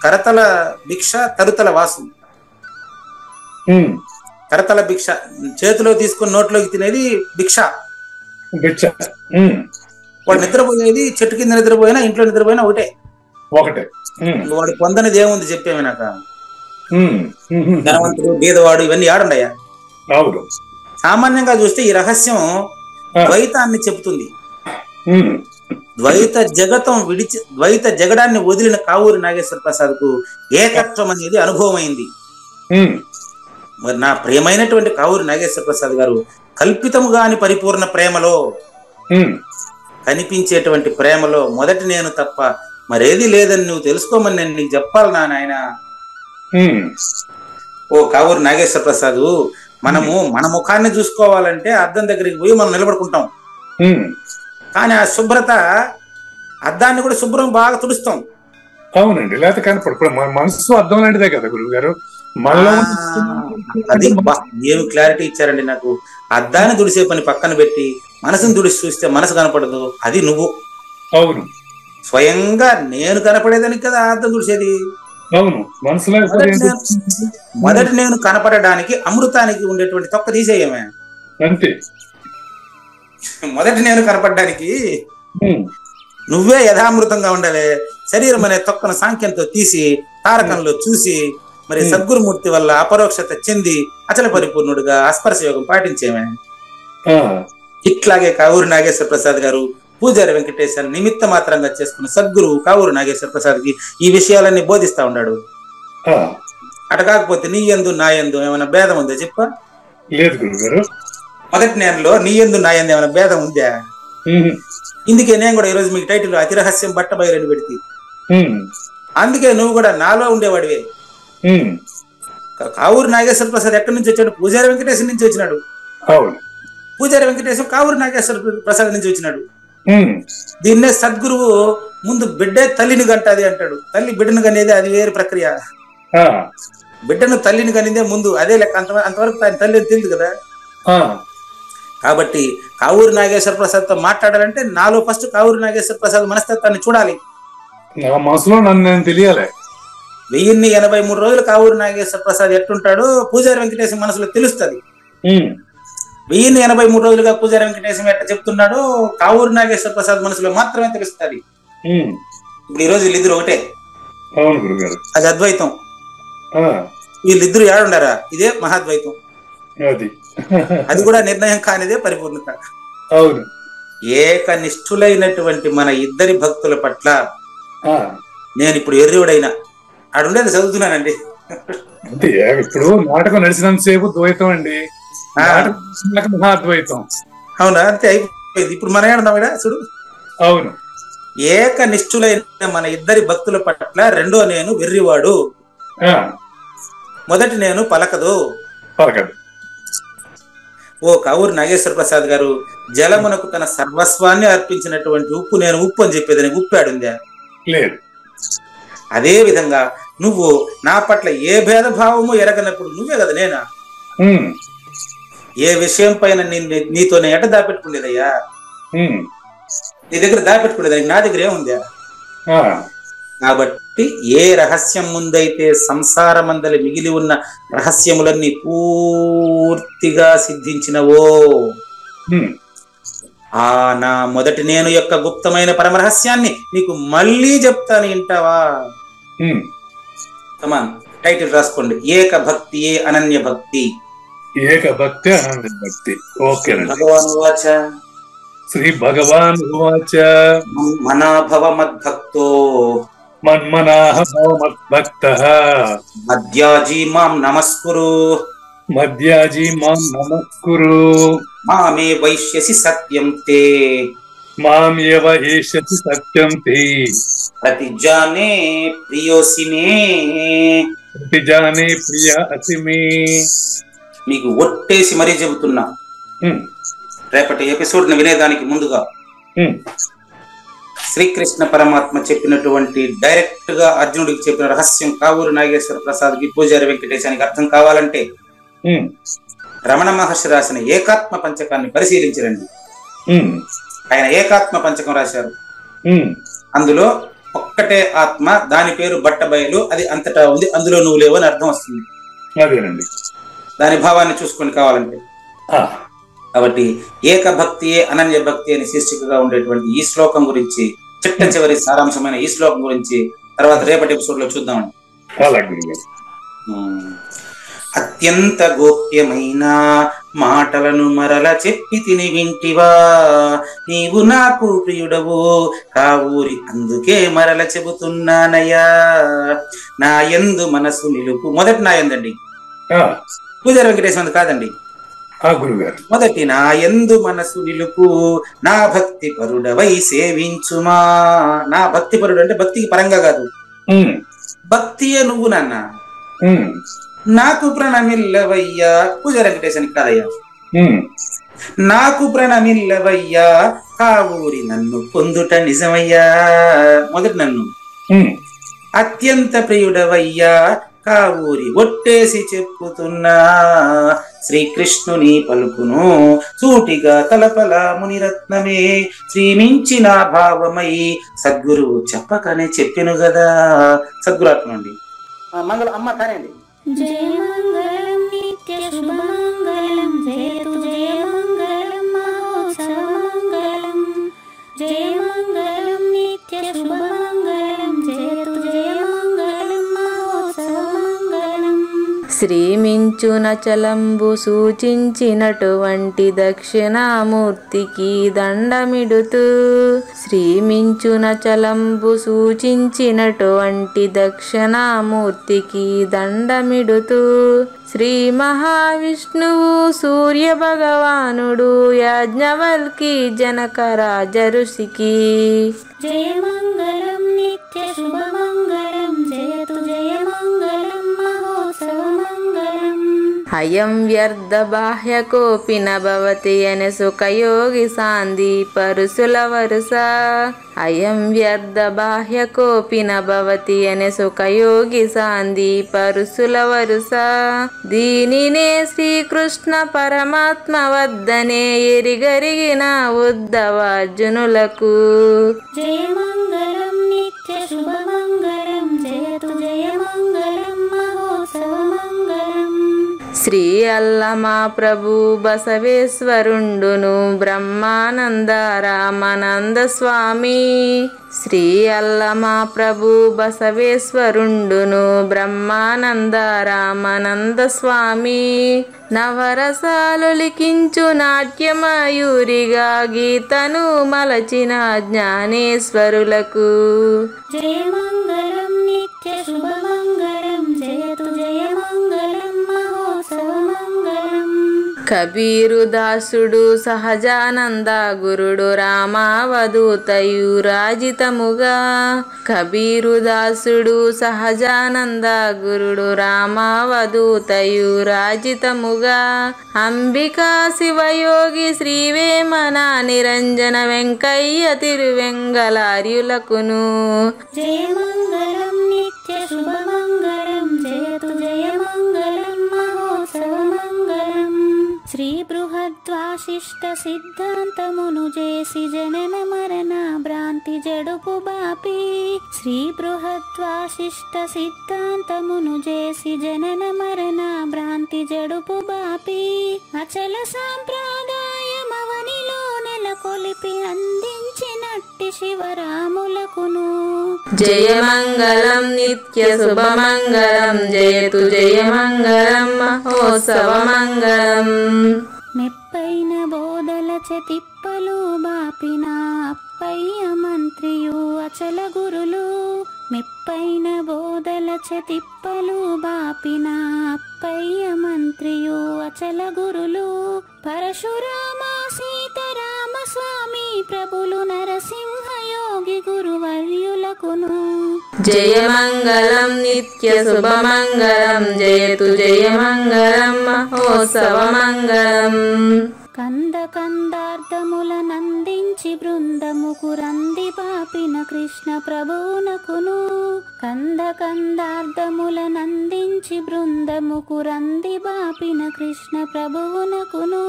కరతల భిక్ష తరుతల వాసు. కరతల భిక్ష చేతిలో తీసుకుని నోట్లోకి తినేది భిక్ష. వాడు నిద్రపోయేది చెట్టు కింద నిద్రపోయినా ఇంట్లో నిద్రపోయినా ఒకటే. వాడు పొందనిది ఏముంది చెప్పేమినాక? ధనవంతుడు బీదవాడు ఇవన్నీ ఆడుండయా? సామాన్యంగా చూస్తే ఈ రహస్యం ద్వైతాన్ని చెబుతుంది. ద్వైత జగడాన్ని వదిలిన కావూరి నాగేశ్వర ప్రసాద్ కు ఏకత్వం అనేది అనుభవం అయింది. మరి నా ప్రియమైనటువంటి కావూరి నాగేశ్వర ప్రసాద్ గారు కల్పితము గాని పరిపూర్ణ ప్రేమలో, కనిపించేటువంటి ప్రేమలో మొదటి నేను తప్ప మరేది లేదని నువ్వు తెలుసుకోమని నేను నీకు చెప్పాలి నాయన. ఓ కావూరి నాగేశ్వర ప్రసాద్, మనము మన ముఖాన్ని చూసుకోవాలంటే అద్దం దగ్గరికి పోయి మనం నిలబడుకుంటాం. కానీ ఆ శుభ్రత అద్దాన్ని కూడా శుభ్రం బాగా తుడుస్తాం. అవునండి, లేకపోతే కనపడు. మన మనసు అద్దం లాంటిదే కదా గురువు గారు. అది ఏమి క్లారిటీ ఇచ్చారండి నాకు. అద్దాన్ని తుడిసే పని పక్కన పెట్టి మనసును తుడిసి చూస్తే మనసు కనపడదు, అది నువ్వు. అవును, స్వయంగా నేను కనపడేదానికి కదా అద్దం తుడిసేది. అవును, మనసులో మొదటి నేను కనపడడానికి అమృతానికి ఉండేటువంటి తొక్క తీసేయమే. అంతే. మొదటి నేను కనపడడానికి నువ్వే యథామృతంగా ఉండాలి. శరీరం అనే తొక్కను సాంఖ్యంతో తీసి తారకంలో చూసి మరి సద్గురుమూర్తి వల్ల అపరోక్షత చెంది అచల పరిపూర్ణుడుగా అస్పర్శ యోగం పాటించేమే. ఇట్లాగే కావూరి నాగేశ్వర ప్రసాద్ గారు పూజారి వెంకటేశ్వర నిమిత్త మాత్రంగా చేసుకున్న సద్గురువు కావూరి నాగేశ్వర ప్రసాద్ కి ఈ విషయాలన్నీ బోధిస్తా ఉన్నాడు. అట కాకపోతే నీ యందు నా యందు ఏమైనా భేదం ఉందా చెప్ప? లేదు గురుగారు. మొదటి నేలలో నీ యందు నా యందు ఏమైనా భేదం ఉందా? ఇందుకే నేను కూడా ఈరోజు మీకు టైటిల్ అతి రహస్యం బట్టబయలని పెడితే, అందుకే నువ్వు కూడా నాలో ఉండేవాడివే. కావూరి నాగేశ్వర ప్రసాద్ ఎక్కడి నుంచి వచ్చాడు? పూజారి వెంకటేశ్వర నుంచి వచ్చినాడు. పూజారి వెంకటేశ్వర కావూరి నాగేశ్వర ప్రసాద్ నుంచి వచ్చినాడు. దీన్నే సద్గురువు ముందు బిడ్డే తల్లిని గంటది అంటాడు. తల్లి బిడ్డను కనేది అది వేరే ప్రక్రియ. బిడ్డను తల్లిని కనిందే ముందు, అదే లెక్క. అంతవరకు ఆయన తల్లి తెలియదు కదా. కాబట్టి కావూరి నాగేశ్వర ప్రసాద్ తో మాట్లాడాలంటే నాలో ఫస్ట్ కావూరి నాగేశ్వర ప్రసాద్ మనస్తత్వాన్ని చూడాలి. మనసులో నన్ను నేను తెలియాలి. 1083 రోజులు కావూరి నాగేశ్వర ప్రసాద్ ఎట్టుంటాడో పూజారి వెంకటేశ్వర మనసులో తెలుస్తుంది. 1083 రోజులుగా పూజారి వెంకటేశ్వర ఎట్లా చెప్తున్నాడో కావూరి నాగేశ్వర ప్రసాద్ మనసులో మాత్రమే తెలుస్తుంది. ఇప్పుడు ఈ రోజు వీళ్ళిద్దరు ఒకటే. అది అద్వైతం. వీళ్ళిద్దరు ఏడుండారా? ఇదే మహాద్వైతం. అది కూడా నిర్ణయం కానిదే పరిపూర్ణత. ఏకనిష్ఠులైనటువంటి మన ఇద్దరి భక్తుల పట్ల నేను ఇప్పుడు ఎర్రివుడైనా ఆడుండేది చదువుతున్నానండి. ఇప్పుడు నాటకం నడిచినంత సేపు ద్వైతం అండి, మహాద్వైతం. అవునా? అంతే అయిపోయింది. ఇప్పుడు మనం ఏడున్నాం చూడు. అవును. ఏకనిష్ఠులైన మన ఇద్దరి భక్తుల పట్ల రెండో నేను వెర్రివాడు, మొదటి నేను పలకదు. ఓ కావూరి నాగేశ్వర ప్రసాద్ గారు, జలమునకు తన సర్వస్వాన్ని అర్పించినటువంటి ఉప్పు నేను ఉప్పు అని చెప్పేదని ఉప్పాడుందా? లేదు. అదే విధంగా నువ్వు నా పట్ల ఏ భేదభావము ఎరగనప్పుడు నువ్వే కదా నేనా? ఏ విషయం పైన నీతో నేను ఎట దాపెట్టుకునేదయ్యా? నీ దగ్గర దాపెట్టుకునేదానికి నా దగ్గర ఏముందా? కాబట్టి ఏ రహస్యం ముందైతే సంసారమందలి మిగిలి ఉన్న రహస్యములన్నీ పూర్తిగా సిద్ధించినవో ఆ నా మొదటి నేను యొక్క గుప్తమైన పరమరహస్యాన్ని నీకు మళ్ళీ చెప్తాను, వింటావా? కమాన్, టైటిల్ రాసుకోండి. ఏక భక్తి అనన్య భక్తి. ఏక భక్తి అనన్య భక్తి. ఓకే. భగవాన్ వాచ శ్రీ భగవాన్ వాచ మనాభవ మద్భక్తో మన్మనాః భవ మద్భక్తః మధ్యాజీ మాం నమస్కురు మధ్యాజీ మాం నమస్కురు మామే వైష్యసి సత్యం తే మామేవ ఏష్యసి సత్యం తే ప్రతిజానే ప్రియోసి మే ప్రతిజానే ప్రియ అసి మే. మీకు ఒట్టేసి మరీ చెబుతున్నా, రేపటి ఎపిసోడ్ ని వినేదానికి ముందుగా శ్రీకృష్ణ పరమాత్మ చెప్పినటువంటి డైరెక్ట్ గా అర్జునుడికి చెప్పిన రహస్యం కావూరి నాగేశ్వర ప్రసాద్ కి పూజారి వెంకటేశానికి అర్థం కావాలంటే రమణ మహర్షి రాసిన ఏకాత్మ పంచకాన్ని పరిశీలించరండి. ఆయన ఏకాత్మ పంచకం రాశారు. అందులో ఒక్కటే ఆత్మ, దాని పేరు బట్టబయలు, అది అంతటా ఉంది, అందులో నువ్వు లేవు అని అర్థం వస్తుంది. దాని భావాన్ని చూసుకొని కావాలంటే. కాబట్టి ఏక భక్తి అనన్య భక్తి అని శీర్షికగా ఉండేటువంటి ఈ శ్లోకం గురించి, చిట్ట చివరి సారాంశమైన ఈ శ్లోకం గురించి తర్వాత రేపటి ఎపిసోడ్ లో చూద్దామండి. అత్యంత గోప్యమైన మాటలను మరల చెప్పి తిని వింటివా, నీవు నాకు ప్రియుడవు కావూరి, అందుకే మరల చెబుతున్నానయ్యా. నా యందు మనసు నిలుపు. మొదటి నా యందండి, పూజారి వెంకటేశ్వర కాదండి. మొదటి నా యందు మనసు నిలుపు, నా భక్తి పరుడవై సేవించుమా. నా భక్తి పరుడు అంటే భక్తికి పరంగా కాదు, భక్తియే నువ్వు నాన్న. నాకు ప్రణమిల్లవయ్యా, పూజారి వెంకటేశ్వర కాదయ్యా. నాకు ప్రణమిల్లవయ్యా కావూరి, నన్ను పొందుట నిజమయ్యా. మొదటి నన్ను. అత్యంత ప్రియుడవయ్యా కావూరి, ఒట్టేసి చెప్పుతున్నా శ్రీకృష్ణుని పలుకును సూటిగా తలపల మునిరత్నమే, శ్రీమించిన భావమై సద్గురువు చెప్పకనే చెప్పెను గదా. సద్గురాత్మ అండి. మంగళం అమ్మ కానండి. జయ మంగళం నిత్య శుభమంగళం, జయతు జయ మంగళం మహోత్సవ మంగళం. జయ మంగళం నిత్య శుభమంగళం, జయతు జయ మంగళం మహోత్సవ మంగళం. శ్రీమించునచలంబు సూచించినటువంటి దక్షిణామూర్తికి దండమిడుతూ శ్రీమించునచలంబు సూచించినటువంటి దక్షిణామూర్తికి దండమిడుతూ శ్రీ మహావిష్ణువు సూర్య భగవానుడు యాజ్ఞవల్కి జనక రాజఋషికి జయమంగళం నిత్య శుభమంగళం జయతు జయమంగళం మహోత్సవమంగళం. అయం వ్యర్థ బాహ్యకోపి నభవతి అనే సుఖయోగి సాంది పరుసుల వరుస. అయం వ్యర్థ బాహ్యకోపి నభవతి అనే సుఖయోగి సాంది పరుసుల వరుస. దీనినే శ్రీకృష్ణ పరమాత్మ వద్దనే ఎరిగరిగిన ఉద్ధవార్జునులకు జయమంగళం నిత్య శుభమంగళం జయతు జయమంగళం మహోత్సవమంగళం. శ్రీ అల్లమా ప్రభు బసవేశ్వరుండును బ్రహ్మానంద రామానంద స్వామి. శ్రీ అల్లమా ప్రభు బసవేశ్వరుండును బ్రహ్మానంద రామానంద స్వామి. నవరసాలు లిఖించు నాట్యమయూరిగా గీతను మలచిన జ్ఞానేశ్వరులకు జయమంగళం నిత్య శుభమంగళం జయతు జయమంగళం మహోత్సవమంగళం. కబీరు దాసుడు సహజానంద గురుడు రామావధూతయు రాజితముగా. కబీరు దాసుడు సహజానంద గురుడు రామావధూతయు రాజితముగా. అంబికా శివయోగి శ్రీవేమన నిరంజన వెంకయ్య తిరువెంగళార్యులకును జయమంగళం నిత్య శుభమంగళం జయతు జయమంగళం మహోత్సవమంగళం. శ్రీ బృహద్వాసిష్ట సిద్ధాంతమును చేసి జనన మరణ భ్రాంతి జడుపు బాపి. శ్రీ బృహద్వాసిష్ట సిద్ధాంతమును చేసి జనన మరణ భ్రాంతి జడుపు బాపి. అచల సాంప్రదాయమవనిలో నెలకొలిపి అందించినట్టి శివరాములకును జయమంగళం నిత్య శుభమంగళం జయతు జయమంగళం మహోత్సవమంగళం. మెప్పైన బోధల తిప్పలు బాపిన అప్పయ్య మంత్రియు అచల గురులు. మెప్పైన బోధల తిప్పలు బాపిన అప్పయ్య మంత్రియు అచల గురులు. పరశురామ సీతారామ స్వామి ప్రభులు నరసింహయోగి గురువర్యులకును జయమంగళం నిత్య శుభమంగళం జయతు జయమంగళం మహోత్సవమంగళం. కంద కందార్థముల నందించి బృందముకు రంది పాపిన కృష్ణ ప్రభువునకును. కంద కందార్థముల నందించి బృందముకు రంది బాపిన కృష్ణ ప్రభువునకును.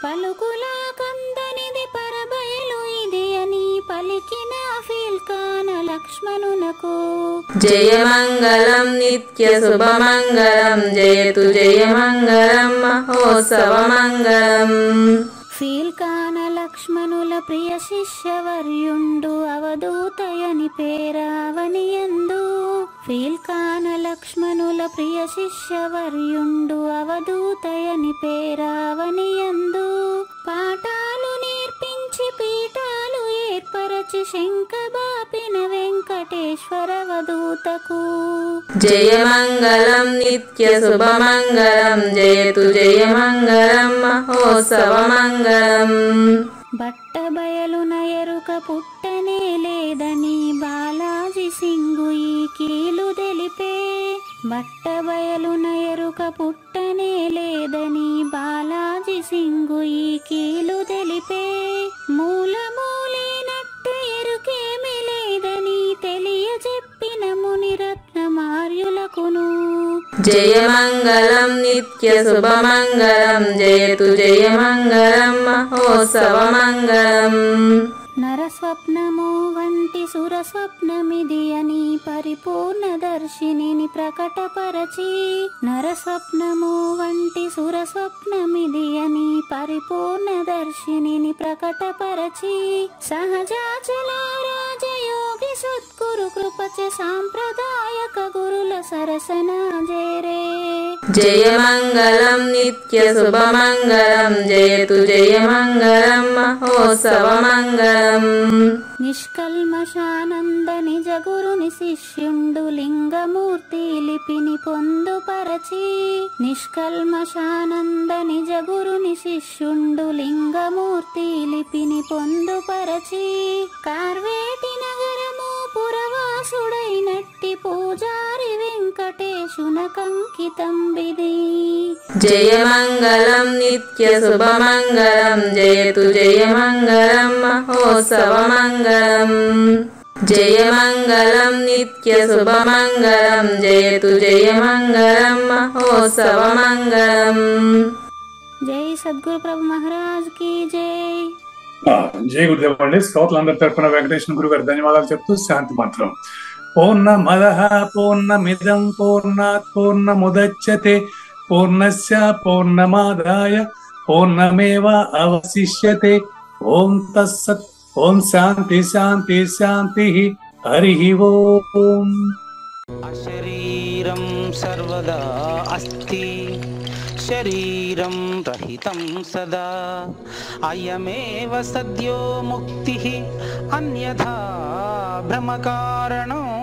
పలుకులా కందనిది పరబయలు ఇది అని పలికిన ఫీల్కాన లక్ష్మణునకు జయమంగళం నిత్య శుభమంగళం జయతు జయమంగళం మహోత్సవమంగళం. ఫీల్కాన లక్ష్మణుల ప్రియ శిష్యవర్యుండు అవధూతయని పేరావనియందు. ఫీల్కాన లక్ష్మణుల ప్రియ శిష్యవర్యుండు అవధూతయని పేరావనియందు. పాఠాలు నేర్పించి పీఠాలు ఏర్పరచి శంఖబాపిన వెంకటేశ్వర అవధూతకు జయమంగళం నిత్య శుభమంగళం జయతు జయమంగళం మహోత్సవమంగళం. బట్టబయలున ఎరుక పుట్టనే లేదని బాలాజీ సింగు ఈ కీలు తెలిపే. బట్టబయలున ఎరుక పుట్టనే లేదని బాలాజీ సింగు ఈ కీలు తెలిపే. మూలమూలేనట్టు ఎరుకేమి లేదని తెలియజెప్పిన మునిరత్నమార్యులకును జయమంగళం నిత్య శుభమంగళం జయతు జయమంగళం మహోత్సవమంగళం. నరస్వప్నము వంటి సురస్వప్నమిది అని పరిపూర్ణ దర్శినిని ప్రకటపరచి. నరస్వప్నము వంటి సురస్వప్నమిది అని పరిపూర్ణ దర్శినిని ప్రకటపరచి. సహజాచల రాజయోగి సద్గురు కృప పచే సాంప్రదాయక గురుల సరసన జేరే. జయమంగళం నిత్య శుభమంగళం జయతు జయమంగళం మహోత్సవమంగళం. నిష్కల్మషానంద నిజ గురుని శిష్యుండు లింగమూర్తి లిపిని పొందుపరచి. నిష్కల్మషానంద నిజ గురుని శిష్యుండు లింగమూర్తి లిపిని పొందుపరచి. కార్వేటి నగరము పురవాసుడైనట్టి పూజారి వెంకటేశునకంకితం విధి. జయమంగళం నిత్య శుభమంగళం జయతు జయమంగళం మహోత్సవమంగళం. జయమంగళం నిత్య శుభమంగళం జయతు జయమంగళం మహోత్సవమంగళం. జై సద్గురు ప్రభు మహారాజ్ కి జై. జై గురుదేవ్ అండి. శ్రోతలందరి తరపున వెంకటేశ్వర గురువు గారు ధన్యవాదాలు చెప్తూ శాంతి మంత్రం. పూర్ణమదః పూర్ణమిదం పూర్ణాత్ పూర్ణముదచ్యతే పూర్ణస్య పూర్ణమాదాయ పూర్ణమేవ అవశిష్యతే. ఓం తత్సత్. ఓం శాంతి శాంతి శాంతి. హరి ఓం. అశరీరం సర్వదా అస్తి శరీరం రహితం సదా అయమేవ సద్యో ముక్తి అన్యథా భ్రమకారణో